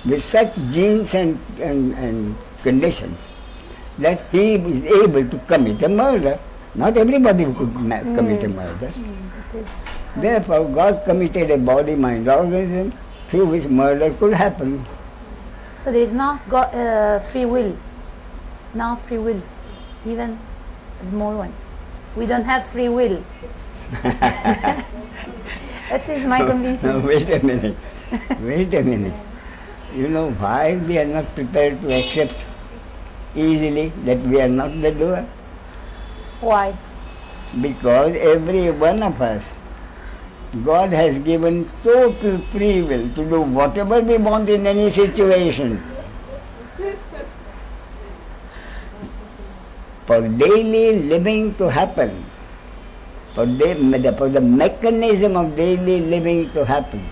with such genes and conditions that he is able to commit a murder. Not everybody could commit a murder. Therefore, God committed a body-mind organism through which murder could happen. so there is no free will. No free will. Even a small one. We don't have free will. That is my conviction. No, wait a minute. Wait a minute. You know why we are not prepared to accept easily that we are not the doer? Why? Because every one of us, God has given total free will to do whatever we want in any situation. For daily living to happen, for the mechanism of daily living to happen,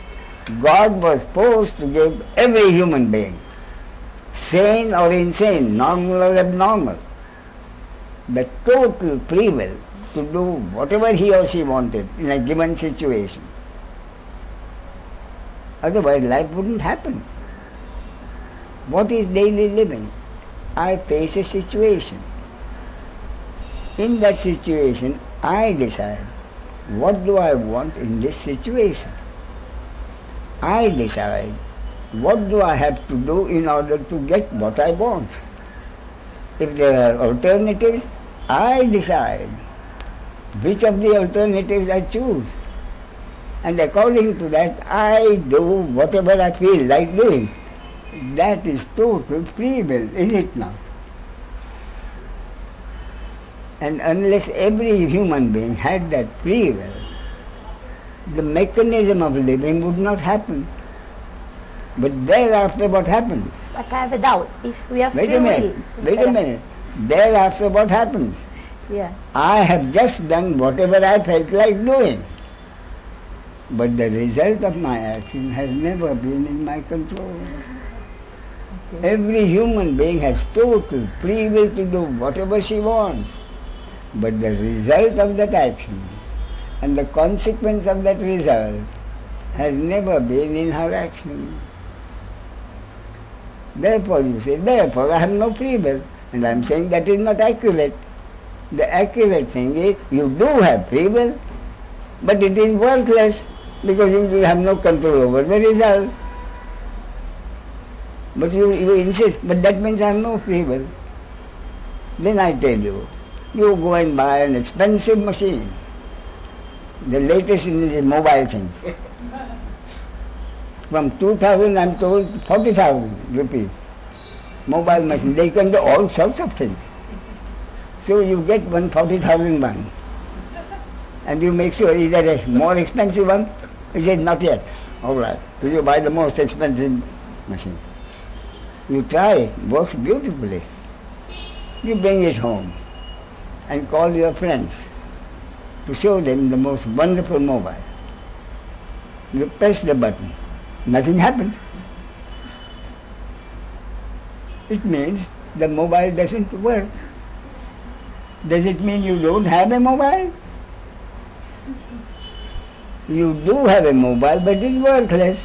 God was supposed to give every human being, sane or insane, normal or abnormal, the total free will to do whatever he or she wanted in a given situation. Otherwise life wouldn't happen. What is daily living? I face a situation. In that situation, I decide what do I want in this situation. I decide what do I have to do in order to get what I want. If there are alternatives, I decide which of the alternatives I choose. And according to that, I do whatever I feel like doing. That is total free will, is it not? And unless every human being had that free will, the mechanism of living would not happen. But thereafter what happens? But I have a doubt. If we have Wait free a minute, will. wait a minute. Thereafter what happens? Yeah. I have just done whatever I felt like doing. But the result of my action has never been in my control. Every human being has total free will to do whatever she wants. But the result of that action and the consequence of that result has never been in her action. Therefore you say, therefore I have no free will. And I am saying that is not accurate. The accurate thing is, you do have free will, but it is worthless because you have no control over the result. But you insist, but that means I have no free will. Then I tell you, you go and buy an expensive machine The latest in the mobile things. From 2000 I'm told 40,000 rupees. Mobile machine, they can do all sorts of things. So you get one 40,000 one. And you make sure, is there a more expensive one? He said, not yet. All right. So you buy the most expensive machine. You try it, works beautifully. You bring it home and call your friends to show them the most wonderful mobile. You press the button, nothing happens. It means the mobile doesn't work. Does it mean you don't have a mobile? You do have a mobile, but it's worthless.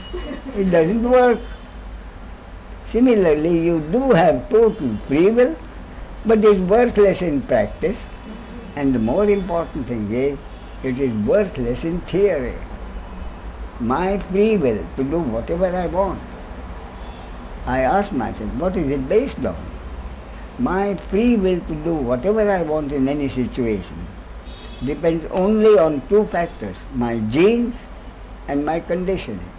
It doesn't work. Similarly, you do have total free will, but it's worthless in practice. And the more important thing is, it is worthless in theory. My free will to do whatever I want. I ask myself, what is it based on? My free will to do whatever I want in any situation depends only on two factors, my genes and my conditioning.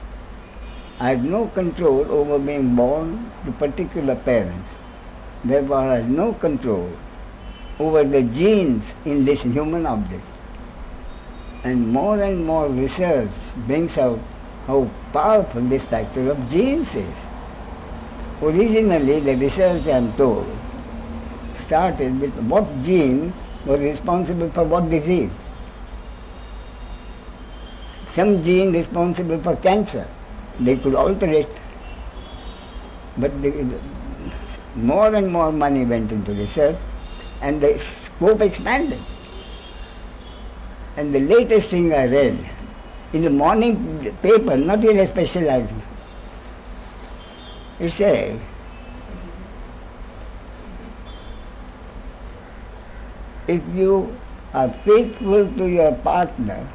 I have no control over being born to particular parents. Therefore, I have no control over the genes in this human object. And more research brings out how powerful this factor of genes is. Originally, the research, I am told, started with what gene was responsible for what disease. Some gene responsible for cancer, they could alter it. But more and more money went into research and the scope expanded. And the latest thing I read, in the morning paper, not in a specialized, it says, if you are faithful to your partner,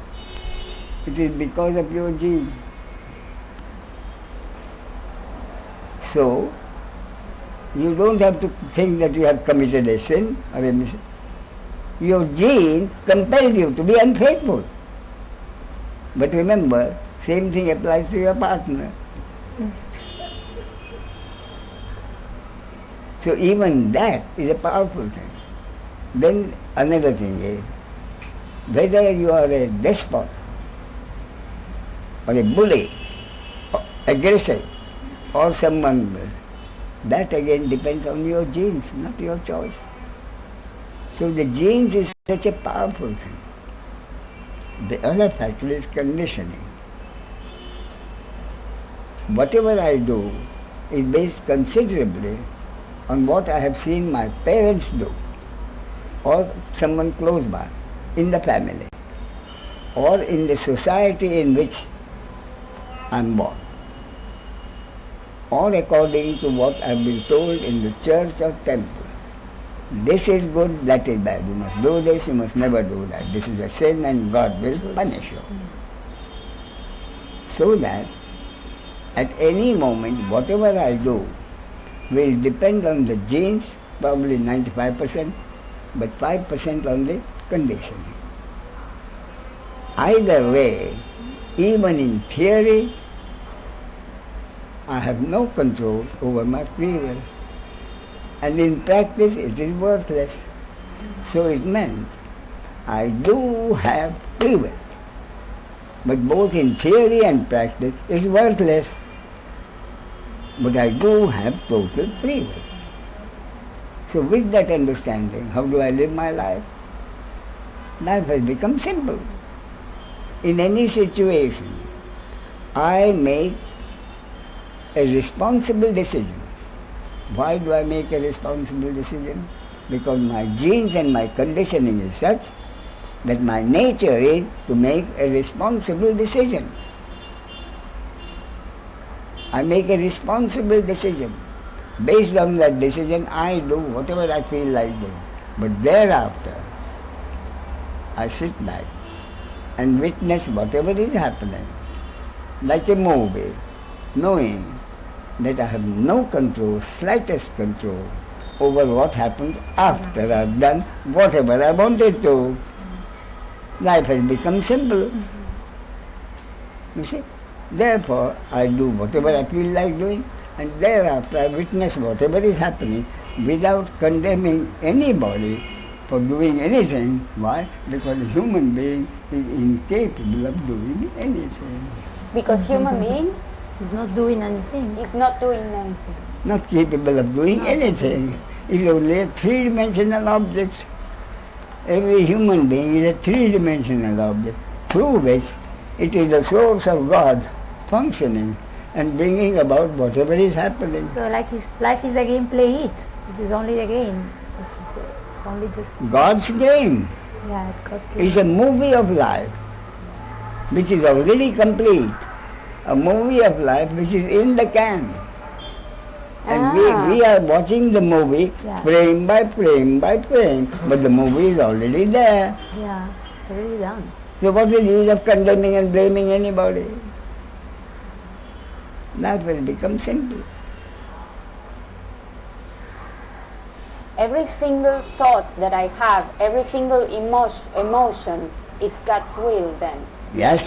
it is because of your gene. So, you don't have to think that you have committed a sin or a mistake. Your gene compelled you to be unfaithful. But remember, same thing applies to your partner. So even that is a powerful thing. Then another thing is, whether you are a despot or a bully, or aggressive, or someone, that again depends on your genes, not your choice. So the genes is such a powerful thing. The other factor is conditioning. Whatever I do is based considerably on what I have seen my parents do, or someone close by, in the family, or in the society in which I am born, or according to what I have been told in the church or temple. This is good, that is bad. You must do this, you must never do that. This is a sin and God will punish you. So that at any moment, whatever I do will depend on the genes, probably 95%, but 5% on the conditioning. Either way, even in theory, I have no control over my free will. And in practice, it is worthless. So it meant I do have free will. But both in theory and practice, it's worthless. But I do have total free will. So with that understanding, how do I live my life? Life has become simple. In any situation, I make a responsible decision. Why do I make a responsible decision? Because my genes and my conditioning is such that my nature is to make a responsible decision. I make a responsible decision. Based on that decision, I do whatever I feel like doing. But thereafter, I sit back and witness whatever is happening, like a movie, knowing that I have no control, slightest control, over what happens after I've done whatever I wanted to. life has become simple. You see? Therefore, I do whatever I feel like doing, and thereafter I witness whatever is happening without condemning anybody for doing anything. Why? Because a human being is incapable of doing anything. Because human being He's not doing anything. is not doing anything. Not capable of doing anything. It's only a three-dimensional object. Every human being is a three-dimensional object, through which it is the source of God functioning and bringing about whatever is happening. So like his life is a game, play it. This is only a game. What you say? It's only just, God's game yeah, it's God's game. is a movie of life which is already complete. A movie of life which is in the can. And we are watching the movie Yeah. frame by frame by frame, but the movie is already there. Yeah, it's already done. So what's the use of condemning and blaming anybody? Life will become simple. Every single thought that I have, every single emotion is God's will then. Yes,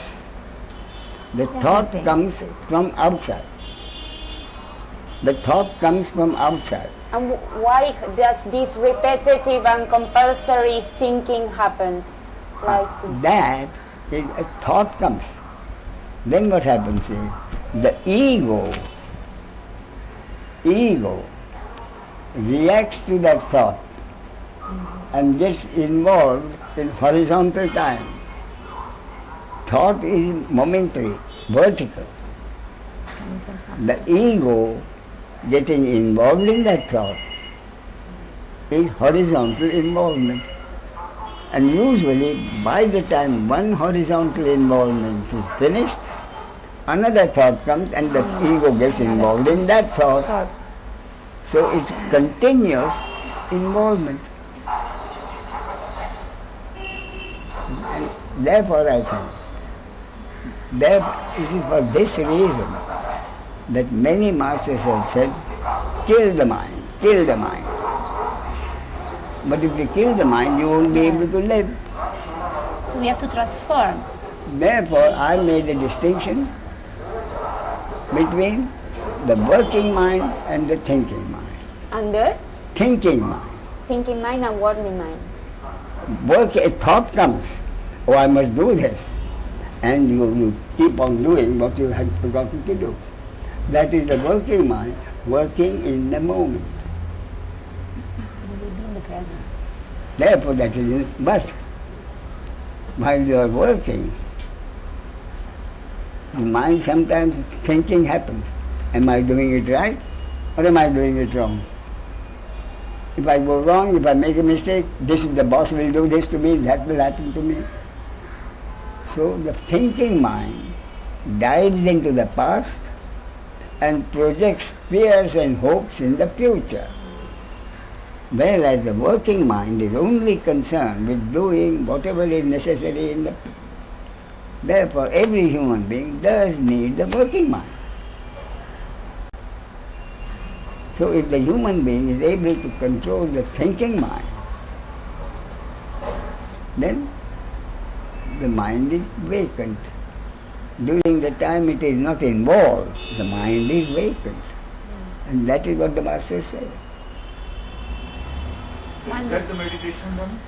the thought Everything comes is. from outside. The thought comes from outside. And why does this repetitive and compulsory thinking happens like this? That is a thought comes. Then what happens is the ego reacts to that thought and gets involved in horizontal time. Thought is momentary, vertical. The ego getting involved in that thought is horizontal involvement. And usually by the time one horizontal involvement is finished, another thought comes and the ego gets involved in that thought. So it's continuous involvement. And therefore I think that it is for this reason that many masters have said, kill the mind, kill the mind. But if you kill the mind, you won't be able to live. So we have to transform. Therefore, I made a distinction between the working mind and the thinking mind. And the Thinking mind. thinking mind and working mind. A thought comes, oh, I must do this. And you keep on doing what you had forgotten to do. That is the working mind, working in the moment. In the present. Therefore, that is, but while you are working, the mind sometimes thinking happens. Am I doing it right or am I doing it wrong? If I go wrong, if I make a mistake, the boss will do this to me, that will happen to me. So the thinking mind dives into the past and projects fears and hopes in the future. Whereas the working mind is only concerned with doing whatever is necessary in the... Therefore, every human being does need the working mind. So if the human being is able to control the thinking mind, then the mind is vacant. During the time it is not involved, the mind is vacant. And that is what the Master said. Is that the meditation then?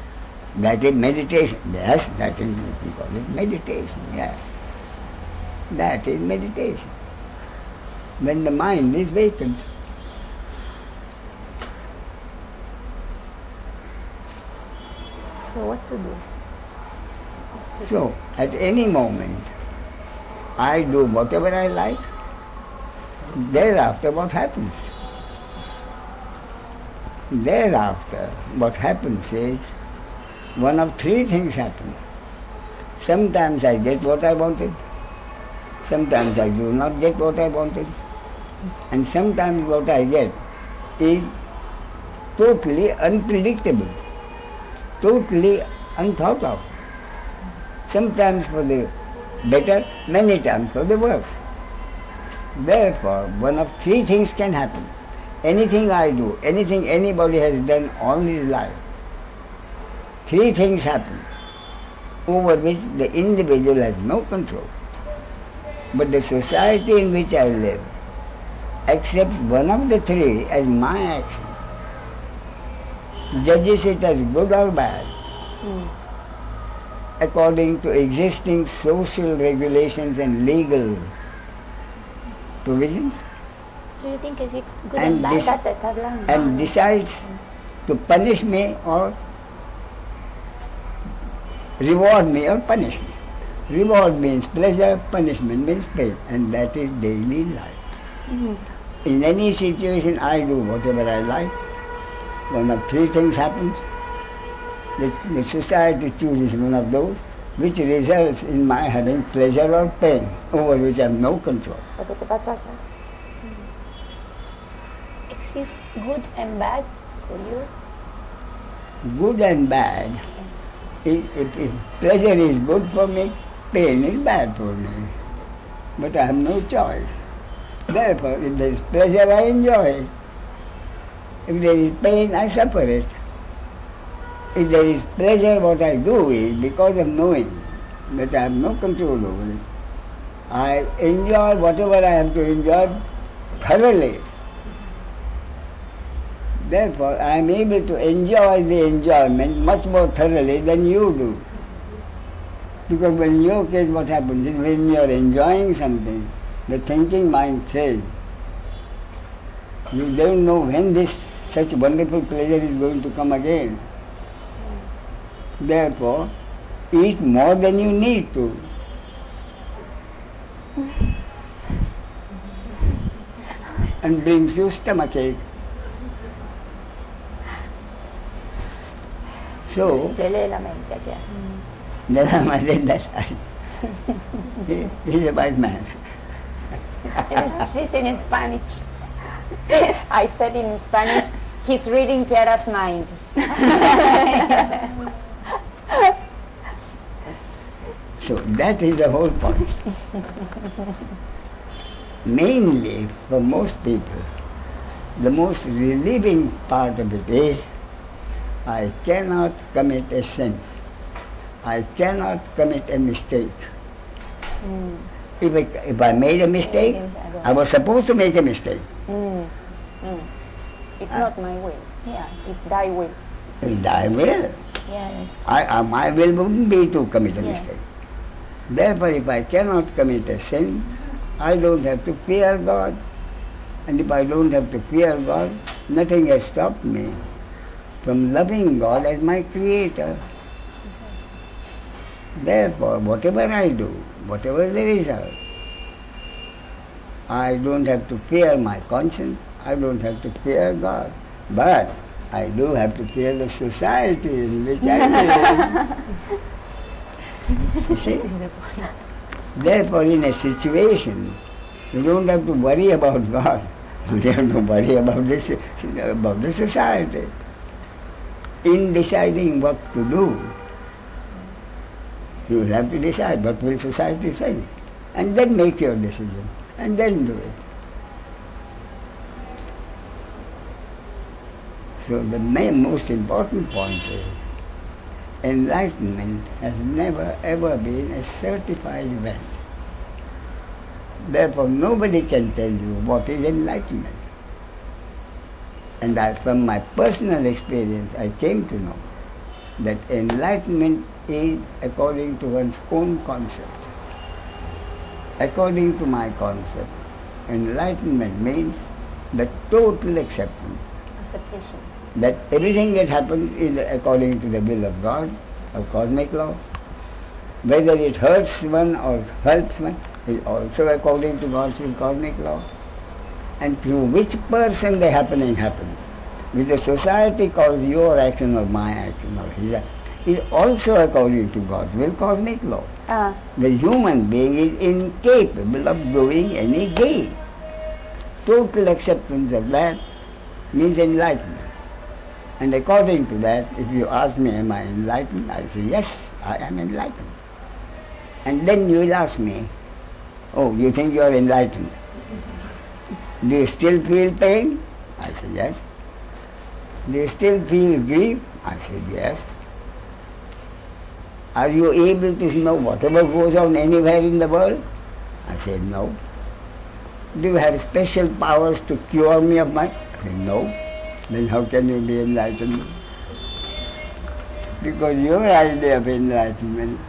That is meditation. Yes, that is what we call it meditation. Yes. That is meditation. When the mind is vacant. So what to do? So, at any moment, I do whatever I like. Thereafter, what happens? Thereafter, what happens is, one of three things happen. Sometimes I get what I wanted. Sometimes I do not get what I wanted. And sometimes what I get is totally unpredictable, totally unthought of. Sometimes for the better, many times for the worse. Therefore, one of three things can happen. Anything I do, anything anybody has done all his life, three things happen. over which the individual has no control. But the society in which I live accepts one of the three as my action, judges it as good or bad, according to existing social regulations and legal provisions, Do you think is it good And and bad? this- Fíjate, está hablando. and decides to punish me or reward me or punish me. Reward means pleasure, punishment means pain, and that is daily life. In any situation I do whatever I like. One of three things happens. The society chooses one of those, which results in my having pleasure or pain, over which I have no control. Lo que te pasó allá. Exists good and bad for you? Good and bad. If pleasure is good for me, pain is bad for me. But I have no choice. Therefore, if there is pleasure, I enjoy it. If there is pain, I suffer it. If there is pleasure, what I do is, because of knowing that I have no control over it, I enjoy whatever I have to enjoy thoroughly. Therefore, I am able to enjoy the enjoyment much more thoroughly than you do. Because in your case what happens is when you are enjoying something, the thinking mind says, you don't know when this such wonderful pleasure is going to come again. Therefore, eat more than you need to. And brings you stomachache. So, Le lee la mente aquí. Nalama said that he's a wise man. She's in Spanish. I said in Spanish, he's reading Kiara's mind. So that is the whole point. Mainly, for most people, the most relieving part of it is, I cannot commit a sin. I cannot commit a mistake. If I made a mistake, I was supposed to make a mistake. It's not my will, Yes. it's thy will. And I will. Yes. My will wouldn't be to commit a Yeah. mistake. Therefore, if I cannot commit a sin, I don't have to fear God. And if I don't have to fear God, nothing has stopped me from loving God as my creator. Therefore, whatever I do, whatever the result, I don't have to fear my conscience, I don't have to fear God. But I do have to fear the society in which I live. You see? Therefore, in a situation, you don't have to worry about God. You have to worry about the society. In deciding what to do, you will have to decide what will society say. And then make your decision. And then do it. So the most important point is, enlightenment has never ever been a certified event. Therefore, nobody can tell you what is enlightenment. And from my personal experience, I came to know that enlightenment is according to one's own concept. According to my concept, enlightenment means the total acceptance. Acceptation. That everything that happens is according to the will of God, of cosmic law. Whether it hurts one or helps one is also according to God's will, cosmic law. And through which person the happening happens, which the society calls your action or my action or his action, is also according to God's will, cosmic law. The human being is incapable of doing any deed. Total acceptance of that means enlightenment. And according to that, if you ask me, am I enlightened? I say, yes, I am enlightened. And then you will ask me, oh, you think you are enlightened? Do you still feel pain? I say, yes. Do you still feel grief? I said, yes. Are you able to know whatever goes on anywhere in the world? I said, no. Do you have special powers to cure me of my? I said, no. Then how can you be enlightened? Because your idea of enlightenment,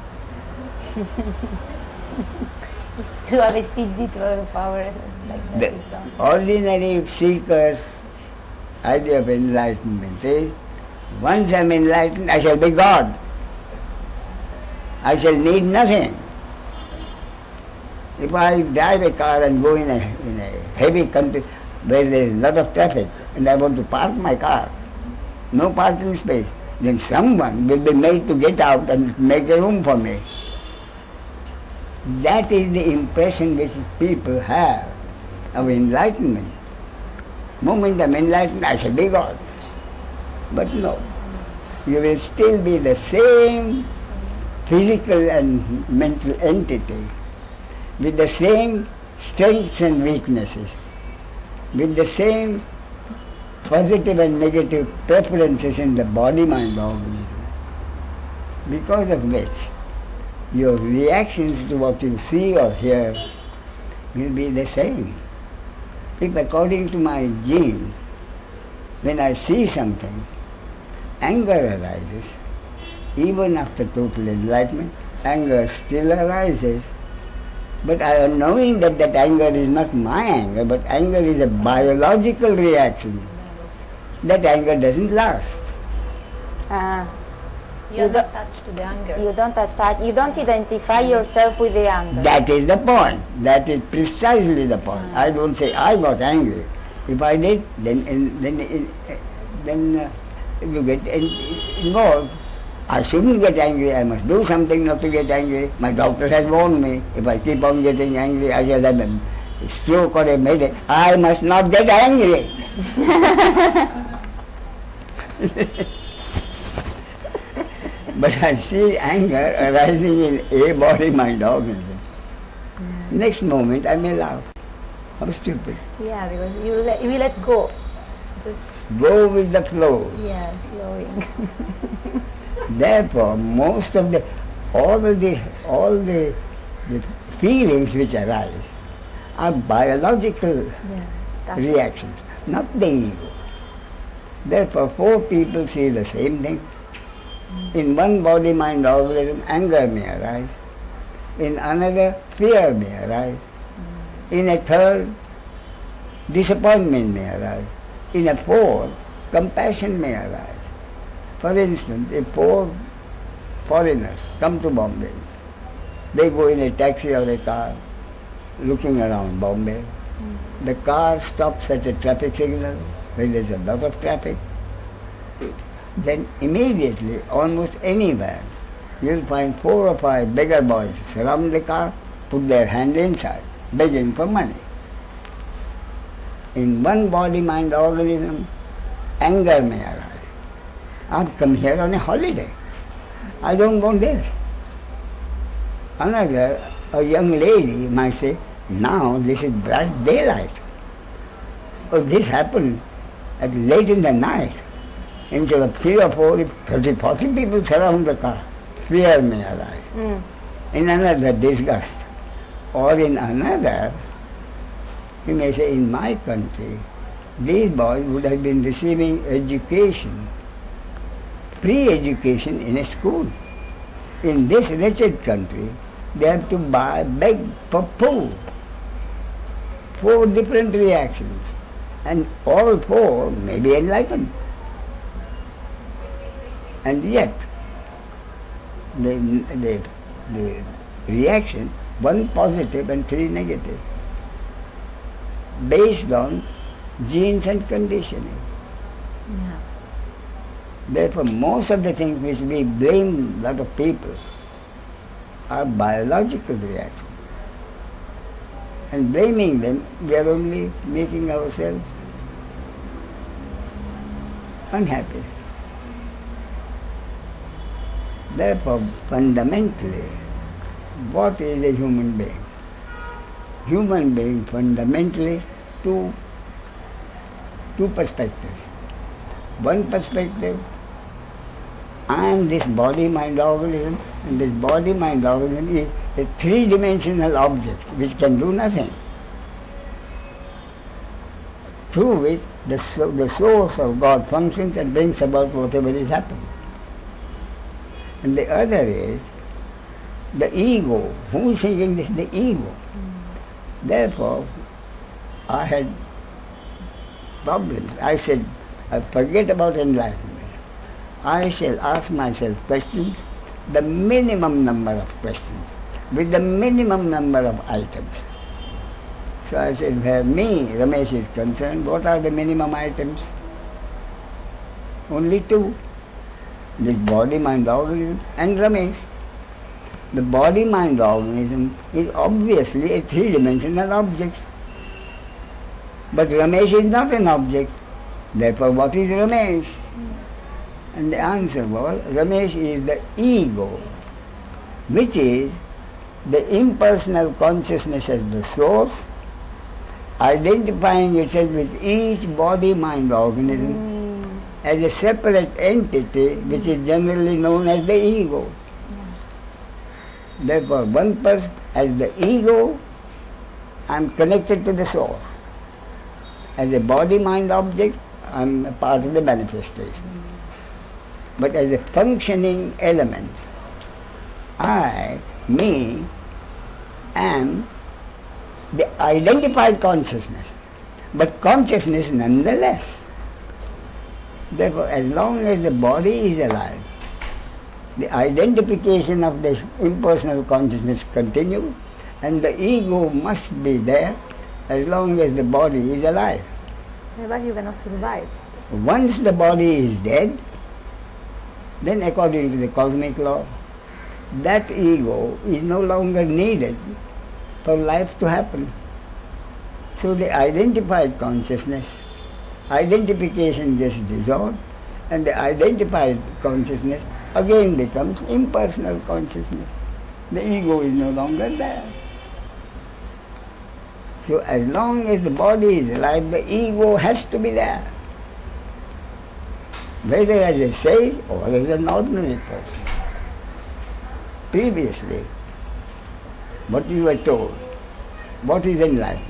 It's to have a siddhi, to have a power like that the is done. ordinary seeker's idea of enlightenment is, once I am enlightened, I shall be God. I shall need nothing. If I drive a car and go in a heavy country where there is a lot of traffic and I want to park my car, no parking space, then someone will be made to get out and make a room for me. That is the impression which people have of enlightenment. Moment I am enlightened, I shall be God. But no, you will still be the same physical and mental entity with the same strengths and weaknesses, with the same positive and negative preferences in the body-mind organism, because of which your reactions to what you see or hear will be the same. If according to my gene, when I see something, anger arises, even after total enlightenment, anger still arises. But I am knowing that that anger is not my anger, but anger is a biological reaction. That anger doesn't last. You're not attached to the anger. You don't attach, you don't identify yourself with the anger. That is the point. That is precisely the point. I don't say I got angry. If I did, then you get involved. I shouldn't get angry. I must do something not to get angry. My doctor has warned me. If I keep on getting angry, I shall have a stroke or a headache. I must not get angry. But I see anger arising in a body-mind organism. Next moment I may laugh. How stupid. Yeah, because you let go. Just, Go with the flow. yeah, flowing. Therefore, most of all the feelings which arise are biological Yeah. reactions, not the ego. Therefore, four people see the same thing. In one body-mind organism, anger may arise. In another, fear may arise. In a third, disappointment may arise. In a fourth, compassion may arise. For instance, if four foreigners come to Bombay, they go in a taxi or a car looking around Bombay. The car stops at a traffic signal where there's a lot of traffic. Then immediately, almost anywhere, you'll find 4 or 5 beggar boys surround the car, put their hand inside, begging for money. In one body-mind organism, anger may arise. I've come here on a holiday. I don't want this. Another, a young lady might say, now this is bright daylight. Oh, this happened at late in the night. Instead of 3 or 4, 30, 40 people surround the car. Fear may arise. In another, disgust. Or in another, he may say, in my country, these boys would have been receiving education, pre-education in a school. In this wretched country, they have to beg for food. 4 different reactions. And all 4 may be enlightened. And yet, the reaction, 1 positive and 3 negative, based on genes and conditioning. Yeah. Therefore, most of the things which we blame a lot of people are biological reactions. And blaming them, we are only making ourselves unhappy. Therefore, fundamentally, what is a human being? Human being fundamentally two perspectives. One perspective I am this body-mind organism, and this body-mind organism is a three-dimensional object which can do nothing, through which the source of God functions and brings about whatever is happening. And the other is the ego. Who is thinking this? The ego. Therefore, I had problems. I said, forget about enlightenment. I shall ask myself questions, the minimum number of questions, with the minimum number of items. So I said, where me, Ramesh, is concerned, what are the minimum items? Only two. This body-mind organism and Ramesh. The body-mind organism is obviously a three-dimensional object. But Ramesh is not an object. Therefore, what is Ramesh? And the answer was, Ramesh is the ego, which is the impersonal consciousness as the source, identifying itself with each body-mind organism as a separate entity, which is generally known as the ego. Therefore, one person, as the ego, I am connected to the source. As a body-mind object, I am a part of the manifestation. But as a functioning element, I, me, am the identified consciousness, but consciousness nonetheless. Therefore, as long as the body is alive, the identification of the impersonal consciousness continues, and the ego must be there as long as the body is alive. Otherwise you cannot survive. Once the body is dead, then according to the cosmic law, that ego is no longer needed for life to happen. So the identified consciousness, identification gets dissolved, and the identified consciousness again becomes impersonal consciousness. The ego is no longer there. So as long as the body is alive, the ego has to be there, whether as a sage or as an ordinary person. Previously, what you were told, what is enlightenment?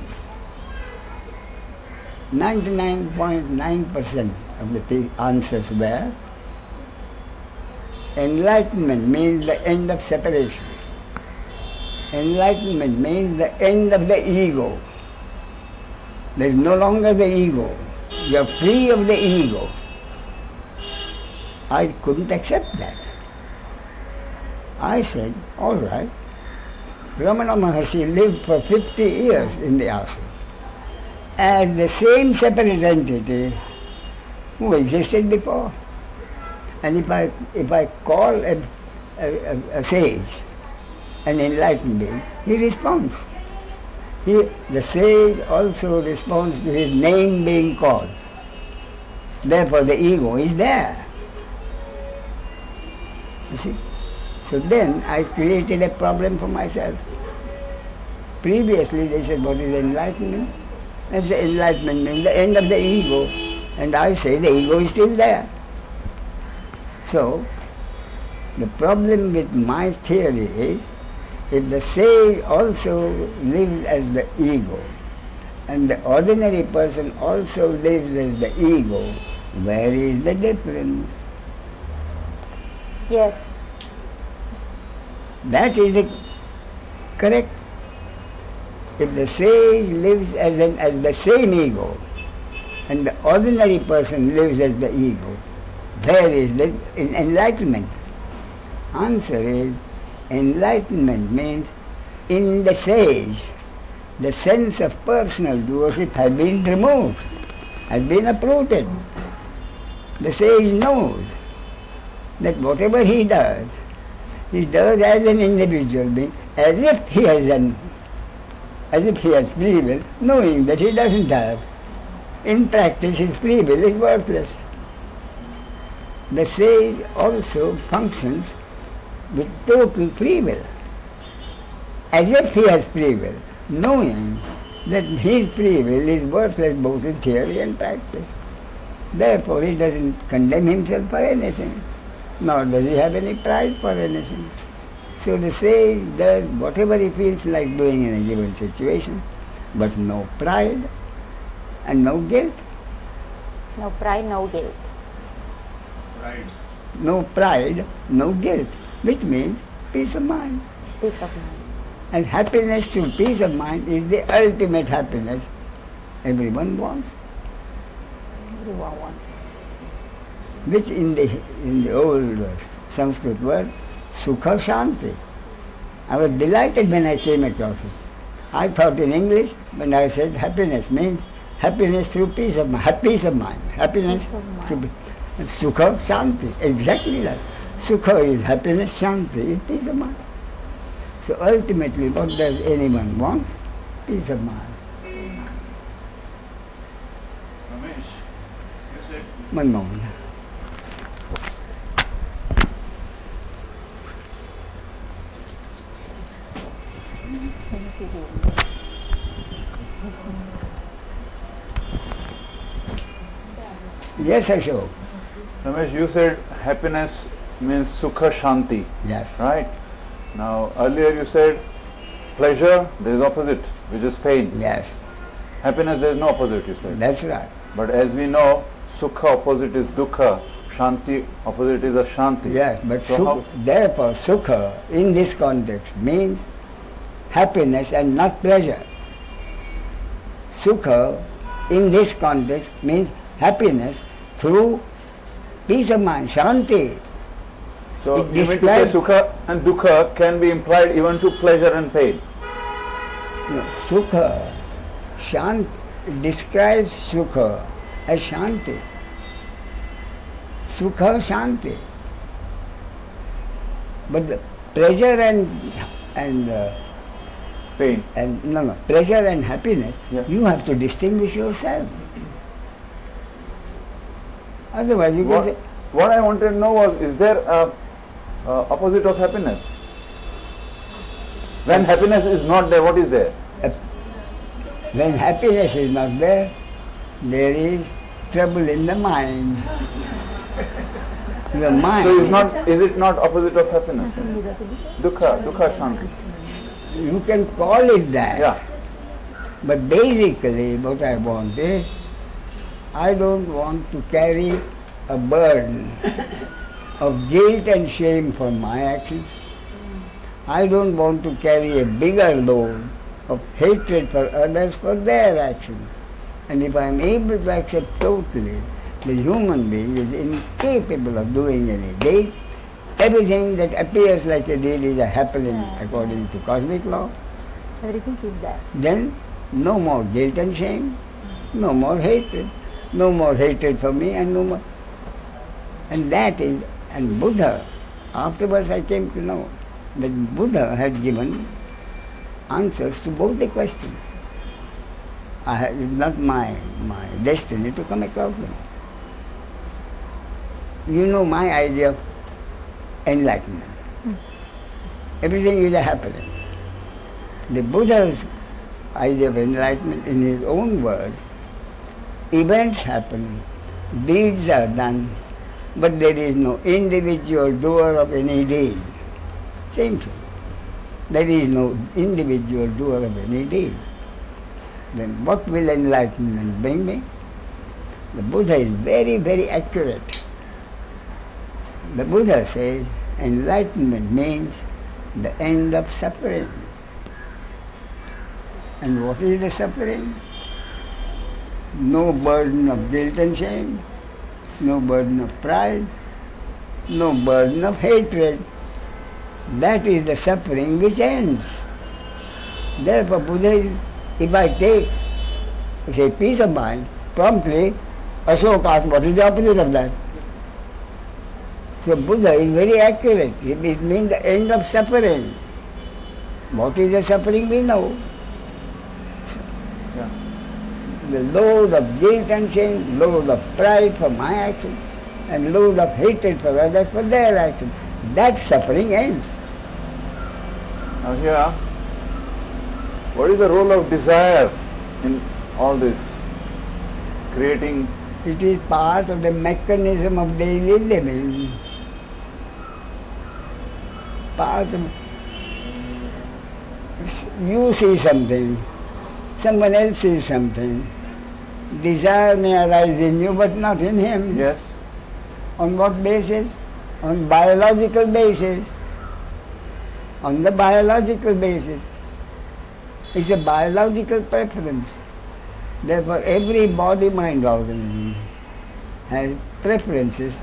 99.9% of the answers were, enlightenment means the end of separation. Enlightenment means the end of the ego. There is no longer the ego. You are free of the ego. I couldn't accept that. I said, all right. Ramana Maharshi lived for 50 years in the ashram as the same separate entity who existed before. And if I call a sage an enlightened being, he responds. The sage also responds to his name being called. Therefore the ego is there. You see? So then I created a problem for myself. Previously they said, what is enlightenment? And the enlightenment means the end of the ego. And I say the ego is still there. So the problem with my theory is, if the sage also lives as the ego, and the ordinary person also lives as the ego, where is the difference? Yes. That is the correct. If the sage lives as the same ego, and the ordinary person lives as the ego, where is the enlightenment? Answer is, enlightenment means in the sage, the sense of personal doership has been removed, has been uprooted. The sage knows that whatever he does as an individual being, as if he has free will, knowing that he doesn't have. In practice, his free will is worthless. The sage also functions with total free will, as if he has free will, knowing that his free will is worthless both in theory and practice. Therefore, he doesn't condemn himself for anything. nor does he have any pride for anything. So the sage does whatever he feels like doing in a given situation, but no pride and no guilt. No pride, no guilt. Right. No pride, no guilt, which means peace of mind. Peace of mind. And happiness through peace of mind is the ultimate happiness everyone wants. Everyone wants. Which in the old Sanskrit word, Sukha Shanti. I was delighted when I came across it. I thought in English, when I said happiness means happiness through peace of mind. Peace of mind. Happiness Peace of mind. through Sukha Shanti. Exactly that. Sukha is happiness, Shanti is peace of mind. So ultimately, what does anyone want? Peace of mind. Ramesh, you said One moment. Yes, Ashok. Ramesh, you said happiness means sukha shanti, Yes. right? Now earlier you said pleasure, there is opposite, which is pain. Yes. Happiness, there is no opposite, you said. That's right. But as we know, sukha opposite is dukkha, shanti opposite is ashanti. Yes, but So therefore Sukha in this context means happiness and not pleasure. Sukha in this context means happiness through peace of mind, Shanti. So It you mean to say describes- sukha and dukkha can be implied even to pleasure and pain. No, Sukha, Shanti, describes Sukha as Shanti. Sukha, Shanti. But the pleasure and Pain. pleasure and happiness, Yeah. you have to distinguish yourself. Otherwise you can say, What I wanted to know was, is there a opposite of happiness? When happiness is not there, what is there? when happiness is not there, there is trouble in the mind. The mind. So is it not opposite of happiness? Dukkha shanti. You can call it that. Yeah. But basically what I want is, I don't want to carry a burden of guilt and shame for my actions. I don't want to carry a bigger load of hatred for others for their actions. And if I am able to accept totally the human being is incapable of doing any deed, everything that appears like a deed is a happening according to cosmic law, Everything is there. then no more guilt and shame, no more hatred, no more hatred for me and no more. And that is, and Buddha, afterwards I came to know that Buddha had given answers to both the questions. It's not my destiny to come across them. You know my idea of enlightenment. Everything is a happening. The Buddha's idea of enlightenment, in his own words, events happen, deeds are done, but there is no individual doer of any deed. Same thing. There is no individual doer of any deed. Then what will enlightenment bring me? The Buddha is very, very accurate. The Buddha says enlightenment means the end of suffering. And what is the suffering? No burden of guilt and shame, no burden of pride, no burden of hatred. That is the suffering which ends. Therefore Buddha is, if I take, say, peace of mind, promptly, Ashok asks, what is the opposite of that? So Buddha is very accurate. It means the end of suffering. What is the suffering we know? Yeah. The load of guilt and shame, load of pride for my action, and load of hatred for others for their action. That suffering ends. Now here, what is the role of desire in all this? Creating. It is part of the mechanism of daily living. part of. You see something, someone else sees something. Desire may arise in you, but not in him. Yes. On what basis? On biological basis. On the biological basis. It's a biological preference. Therefore, every body-mind organism has preferences,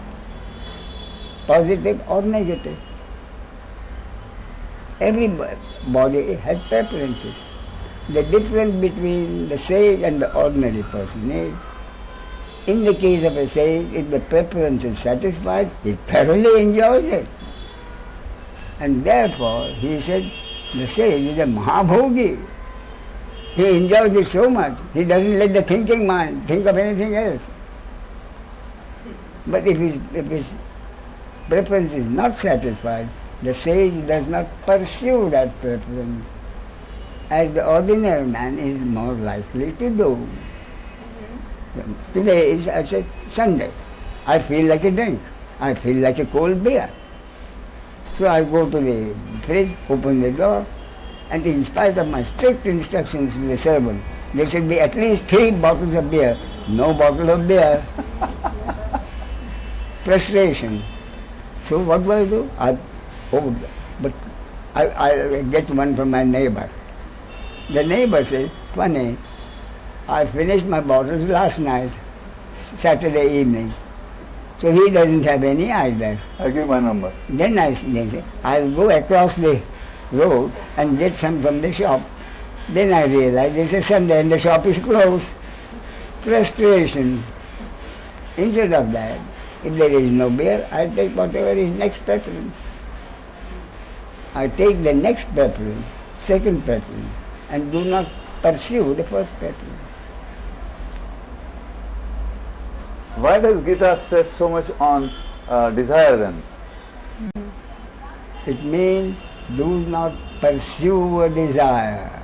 positive or negative. Every body has preferences. The difference between the sage and the ordinary person is, in the case of a sage, if the preference is satisfied, he thoroughly enjoys it. And therefore, he said, the sage is a Mahabhogi. He enjoys it so much, he doesn't let the thinking mind think of anything else. But if his preference is not satisfied, the sage does not pursue that preference, as the ordinary man is more likely to do. Today is, I said, Sunday. I feel like a drink. I feel like a cold beer. So I go to the fridge, open the door, and in spite of my strict instructions to the servant, there should be at least 3 bottles of beer. No bottle of beer. Frustration. So what do? I get one from my neighbor. The neighbor says, funny, I finished my bottles last night, Saturday evening. So he doesn't have any either. I'll give my number. Then I say, I'll go across the road and get some from the shop. Then I realize it's a Sunday and the shop is closed. Frustration. Instead of that, if there is no beer, I take whatever is next preference. I take the next preference, second preference, and do not pursue the first preference. Why does Gita stress so much on desire then? It means do not pursue a desire.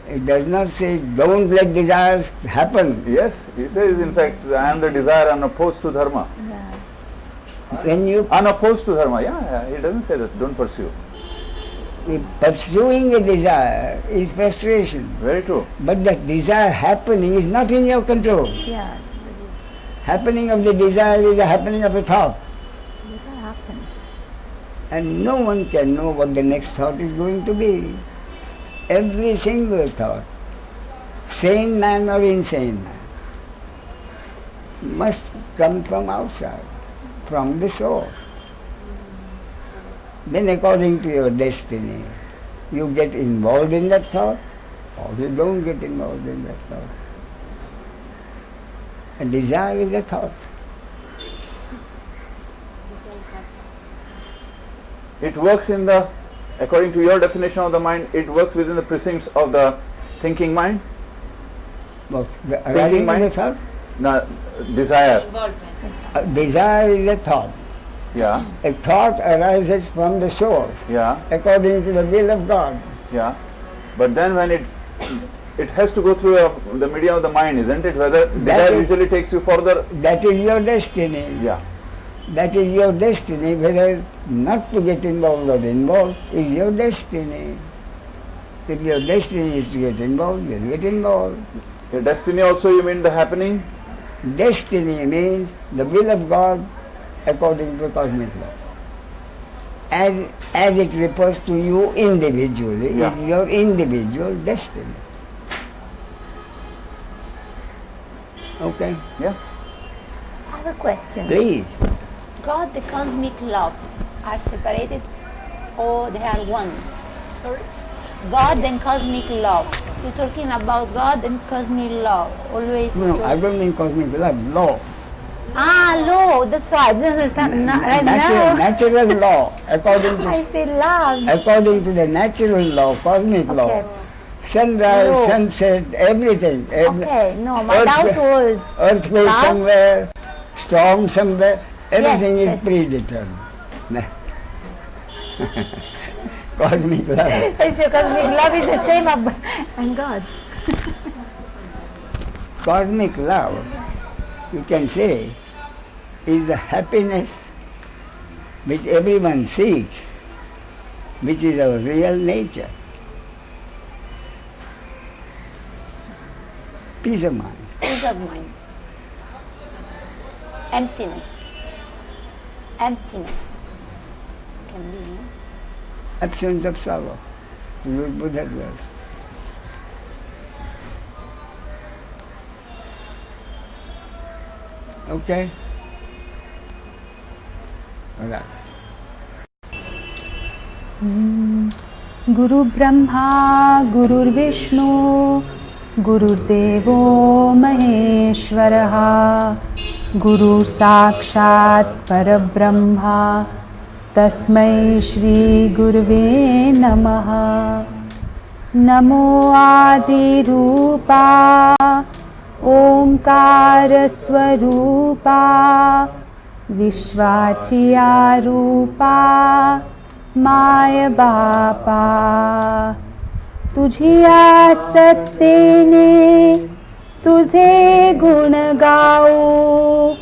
It does not say don't let desires happen. Yes, he says in fact, I am the desire unopposed to dharma. When you Unopposed to dharma, yeah, he doesn't say that, don't pursue. pursuing a desire is frustration. Very true. But that desire happening is not in your control. Yeah, Happening of the desire is the happening of a thought. this will happen. And no one can know what the next thought is going to be. Every single thought, sane man or insane man, must come from outside, from the source. Then according to your destiny, you get involved in that thought or you don't get involved in that thought. A desire is a thought. It works in the, according to your definition of the mind, it works within the precincts of the thinking mind? But the arising mind? of a thought? No, desire. A desire is a thought. Yeah, A thought arises from the source, yeah, according to the will of God. yeah. But then when it has to go through the medium of the mind, isn't it? Whether desire is- usually takes you further. That is your destiny. Yeah. That is your destiny. Whether not to get involved or involved is your destiny. If your destiny is to get involved, you'll get involved. Your destiny also, you mean the happening? Destiny means the will of God according to the cosmic law. As it refers to you individually, Yeah. it's your individual destiny. Okay? Yeah. I have a question. Please. God, the cosmic love, are separated or they are one? Sorry? God and cosmic love. You're talking about God and cosmic love. Always. No, I don't mean cosmic love, law. Law. That's why I don't understand. Right now. Natural law, according I to say love. according to the natural law, cosmic law. Okay. Sunrise, No. sunset, everything. Okay. No, my doubt was. Earthquake love. somewhere, storm somewhere, everything Yes, is predetermined. Cosmic love. I say cosmic love is the same and God. Cosmic love, you can say, is the happiness which everyone seeks, which is our real nature. Peace of mind. Peace of mind. Emptiness. Emptiness can be, no? Absence of sorrow, to use Buddha's words. Okay? All right. गुरु ब्रह्मा गुरुर्विष्णु गुरुर्देवो महेश्वरः गुरु साक्षात् परब्रह्मा तस्मै श्री गुरुवे नमः। नमो आदिरूपा ओंकार स्वरूपा विश्वाची आरूपा my बापा तुझी आसक्तीने तुझे गुण गाऊ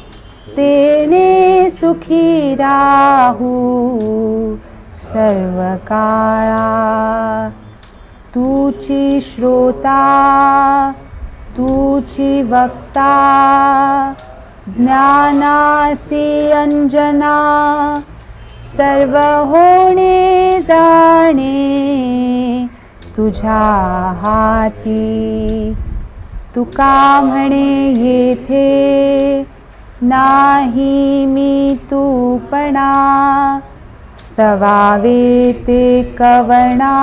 तेने सुखी राहू सर्व काळा तूची श्रोता तूची वक्ता ज्ञानासी अंजना सर्व होणे जाणे तुझ्या हाती तुका म्हणे येथे नाही मी तूपणा स्तवावे ते कवणा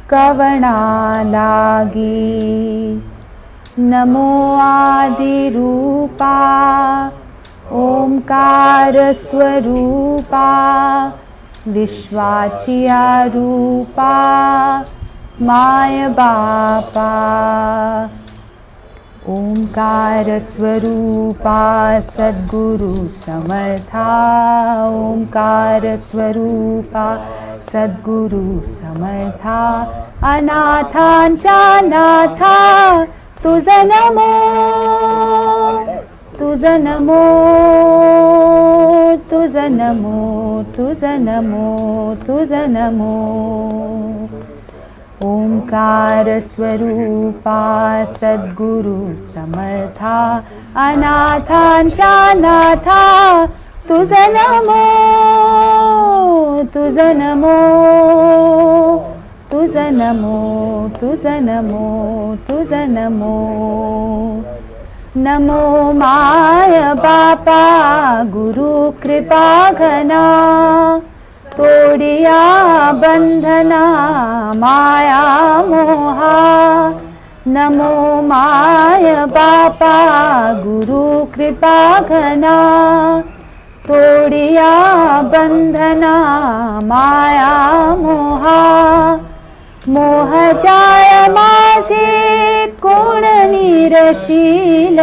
कवणा लागी। नमो आदिरूपा ओंकार स्वरूपा विश्वाची आरूपा माय बापा ओंकार स्वरूपा सद्गुरु समर्था ओंकार स्वरूपा सद्गुरु समर्था अनाथांच्या नाथा तुझ नमो तुझ नमो तुझ नमो तुझ नमो तुझ नमो ओंकार स्वरूपा सद्गुरु समर्था अनाथांच्या नाथा तुझ नमो तुझ नमो तुझ नमो तुझ नमो तुझ नमो नमो माय बापा गुरु कृपा घना तोडिया बंधना माया मोहा नमो माय बापा गुरु कृपा घना तोडिया बंधना माया मोहा मोह जाय माझे कोण निरशील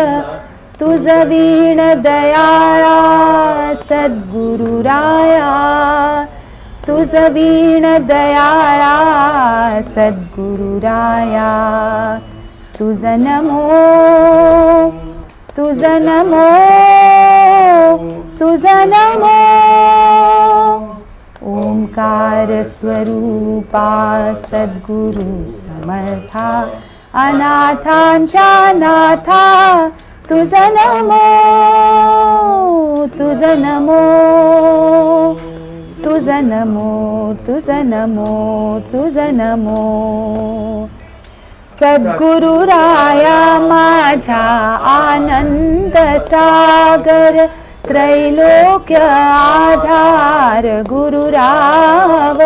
तुझ वीण दयाळा सद्गुरु राया तुझ वीण दयाळा सद्गुरु राया तुझ नमो तुझ नमो तुझ नमो ओंकार स्वरूपा सद्गुरु समर्था अनाथांच्या नाथा तुझ नमो तुझ नमो तुझ नमो तुझ नमो तुझ नमो सद्गुरु राया माझा आनंद सागर त्रैलोक्य आधार गुरुराव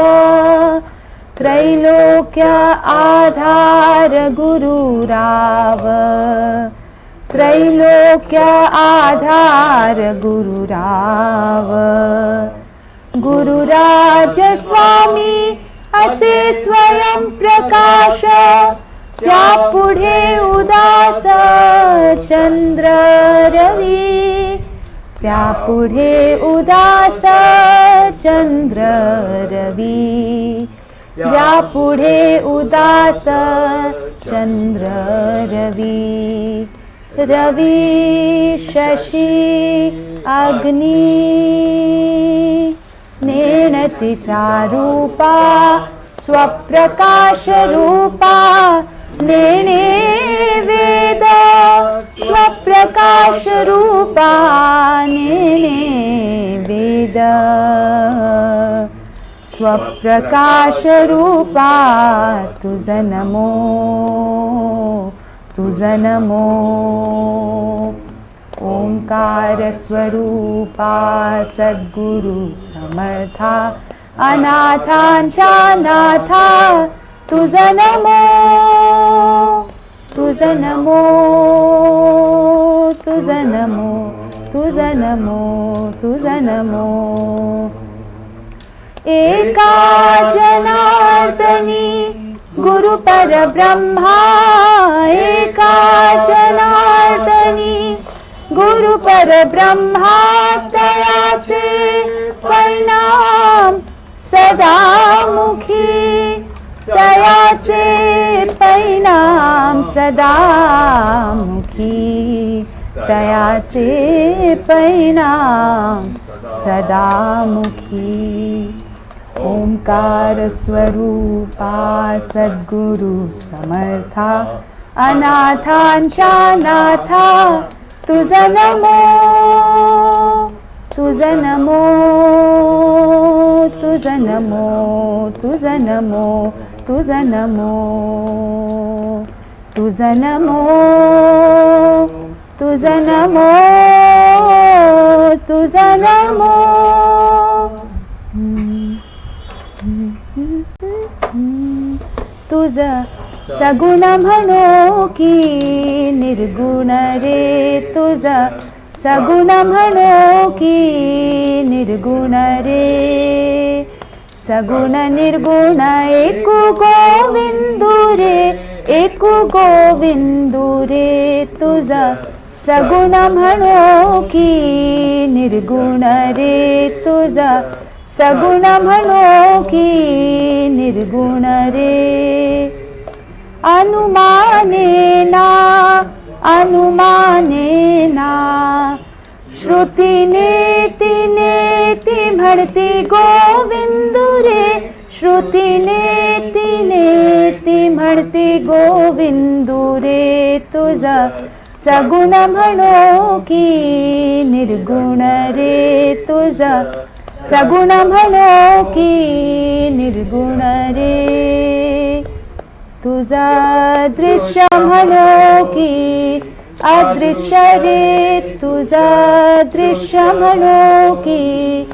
त्रैलोक्य आधार गुरुराव त्रैलोक्य आधार गुरुराव गुरुराज स्वामी असे स्वयं प्रकाश ज्या पुढे उदास चंद्र रवी त्या पुढे उदास चंद्र रवी ज्या पुढे उदास चंद्र रवी रवि शशि अग्नि नेणति चारूपा स्वप्रकाश रूपा नेणे वेद स्वप्रकाश रूपा नेणे वेद स्वप्रकाश रूपा तुझ नमो तुझ नमो ओंकार स्वरूपा सद्गुरु समर्था अनाथांच्या नाथा तुझ नमो तुझ नमो तुझ नमो तुझ नमो तुझ नमो एका जनार्दनी गुरु परब्रह्मा एका जनार्दनी गुरु परब्रह्मा तयाचे परिणाम सदामुखी तयाचे परिणाम सदामुखी तयाचे परिणाम सदामुखी ओंकार स्वरूपा सद्गुरु समर्था अनाथांच्या नाथा तुझ नमो तुझ नमो तुझ नमो तुझ नमो तुझ नमो तुझ नमो तुझ नमो तुझ नमो तुझ सगुण म्हणो की निर्गुण रे तुझ सगुण म्हणो की निर्गुण रे सगुण निर्गुण एकु गोविंदु रे एकु गोविंदु रे तुझ सगुण म्हणो की निर्गुण रे तुझ सगुण म्हणो की निर्गुण रे अनुमानेना अनुमानेना श्रुतीने तिने ती म्हणती गोविंदु रे श्रुतीने तिने ती म्हणती गोविंदु रे तुझ सगुण म्हणो की निर्गुण रे तुझ सगुण म्हणो की निर्गुण रे तुझा दृश्य म्हणो की अदृश्य रे तुझा दृश्य म्हणो की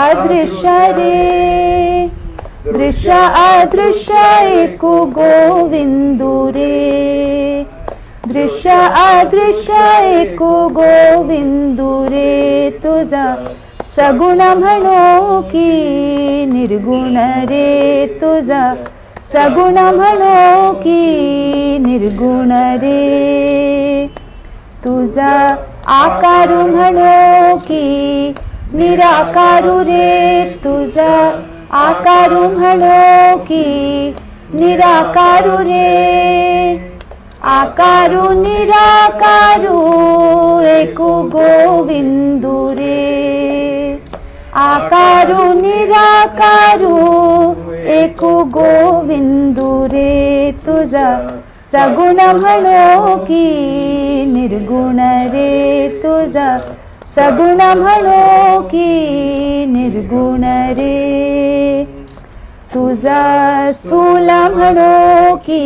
अदृश्य रे दृश्य अदृश्य एकु गोविंदु रे दृश्य अदृश्य एकु गोविंदु रे तुझा सगुण म्हणो की निर्गुण रे तुझा सगुण म्हणो की निर्गुण रे तुझा आकारू म्हणो की निराकारू रे तुझा आकारू म्हणो की निराकारू रे आकारू निराकारू एकु गोविंदु रे आकारू निराकारू एकु गोविंदु रे तुझा सगुण म्हणो की निर्गुण रे तुझा सगुण म्हणो की निर्गुण रे तुझा स्थूल म्हणो की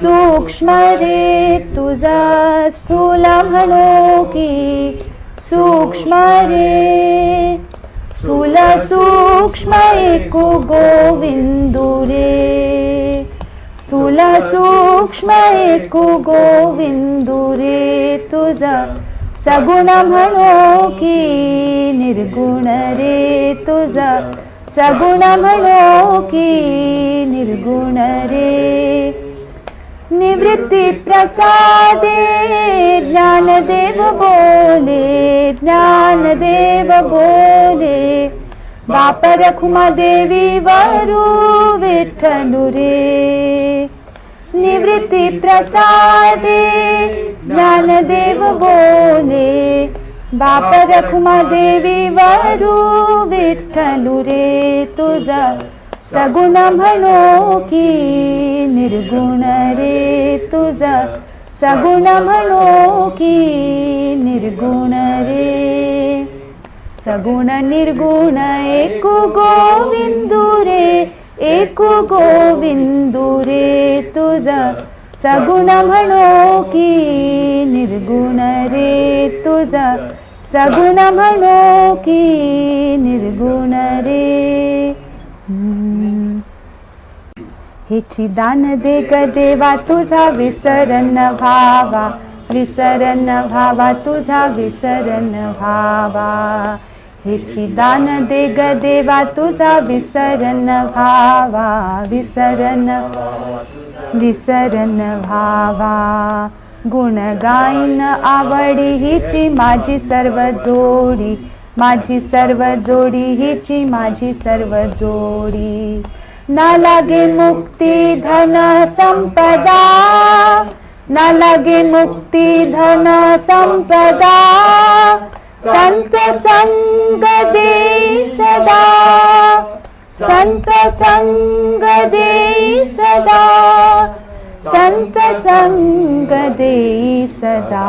सूक्ष्म रे तुझा स्थूल म्हणो की सूक्ष्म रे स्थूल सूक्ष्म एकु गोविंदु रे स्थूल सूक्ष्म एकु गोविंदु रे तुझा सगुण म्हणो की निर्गुण रे तुझा सगुण म्हणो की निर्गुण रे निवृत्ती प्रसादे ज्ञानदेव बोले ज्ञानदेव बोले बाप रखुमा देवी वरु विठ्ठलु रे निवृत्ती भक्ती प्रसादे ज्ञानदेव बोले बाप रखुमा देवी वरू विठ्ठलू रे तुझा सगुण म्हणो की निर्गुण रे तुझा सगुण म्हणो की निर्गुण रे सगुण निर्गुण एक गोविंदू रे एक गोविंदू रे तुझा सगुण म्हणो की निर्गुण रे तुझा सगुण म्हणो की निर्गुण रे हेची दान दे ग देवा तुझा विसरण भावा विसरण भावा तुझा विसरण भावा हेची दान दे ग देवा तुझा विसरण भावा विसरण विसरण भावा गुण गाईन आवडी हिची माझी सर्व जोडी माझी सर्व जोडी हिची माझी सर्व जोडी ना लागे मुक्ती धन संपदा ना लागे मुक्ती धन संपदा संत संग दे सदा संत संग दे सदा संत संग दे सदा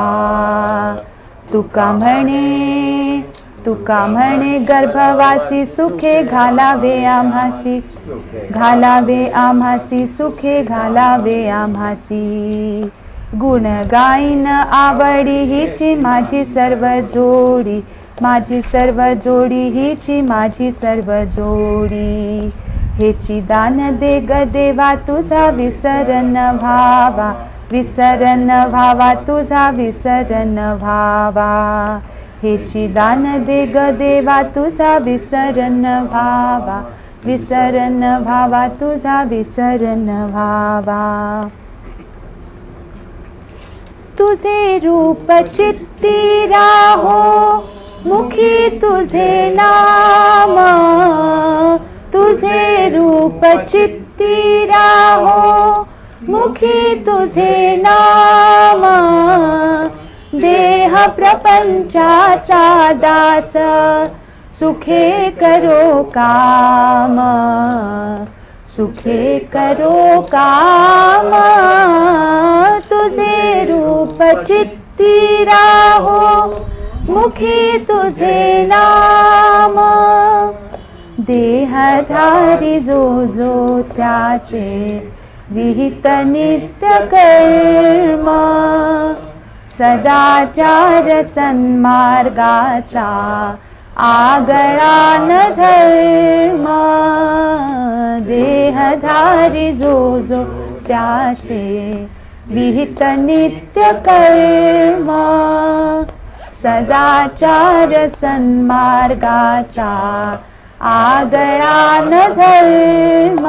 तुका म्हणे गर्भवासी सुखे घालावे आम्हासी घालावे आम्हासी सुखे घालावे आम्हासी गुण गाईन आवडी हिची माझी सर्व जोडी माझी सर्व जोडी हिची माझी सर्व जोडी हेची दान दे ग देवा तुझा विसरण भावा विसरण भावा तुझा विसरण भावा हेची दान दे ग देवा तुझा विसरण भावा विसरण भावा तुझा विसरण भावा तुझे रूप चित्ती राहो मुखी तुझे नाम तुझे रूप चित्ती राहो मुखी तुझे नाम देह प्रपंचाचा दास सुखे करो काम सुखे करो काम तुझे रूप चित्ती राहो मुखी तुझे नाम देहधारी जो जो त्याचे विहित नित्य कर्म सदाचार सन्मार्गाचा आगळा न धर्म देहधारी जो जो त्याचे विहित नित्य कर्म सदाचार सन्मार्गाचा आगळा न धर्म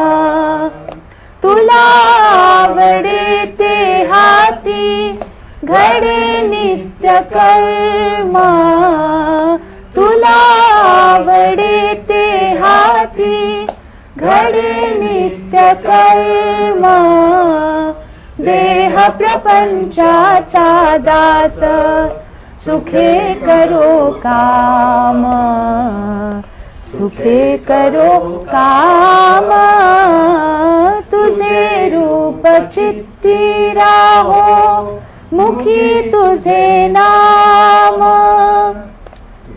तुला आवडे ते हाती घडे नित्य कर्म तुला आवडे ते हाती घडे नित्य कर्म देह प्रपंचाचा दास सुखे करो काम सुखे करो काम तुझे रूप चित्ती राहो मुखी तुझे नाम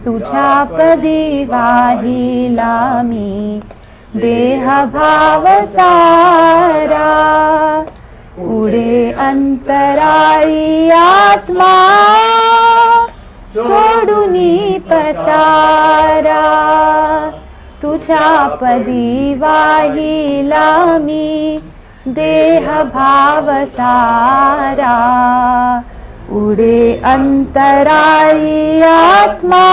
तुझ्या पदी वाहिला मी देह भाव सारा उडे अंतराळी आत्मा सोडूनी पसारा तुझ्या पदी वाहिला मी देह भाव सारा उडे अंतराळी आत्मा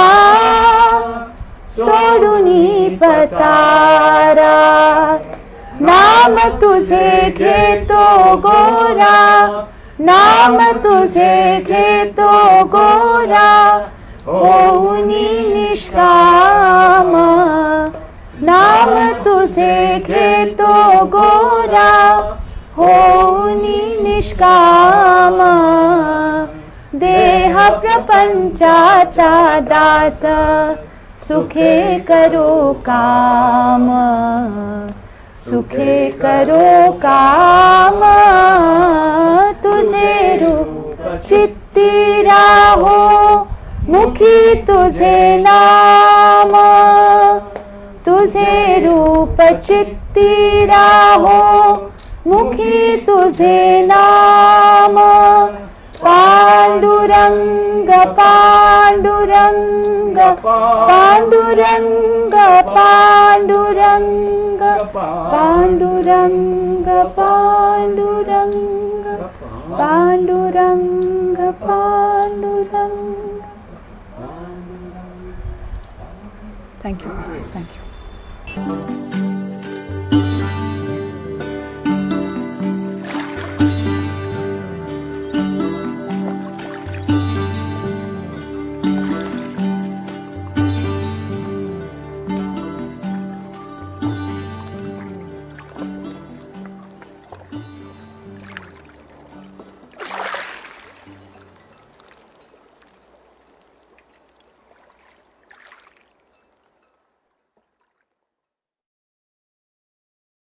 सोडूनी पसारा नाम तुझे घेतो गोरा नाम तुझे घेतो गोरा होऊनी निष्काम नाम तुझे घेतो गोरा होनी निष्काम देह प्रपंचाचा दास सुखे करो काम सुखे करो काम तुझे रूप चित्ती राहो मुखी तुझे नाम तुझे रूप चित्ती राहो मुखी तुझे नाम पांडुरंग पांडुरंग पांडुरंग पांडुरंग पांडुरंग पांडुरंग पांडुरंग पांडुरंग. Thank you.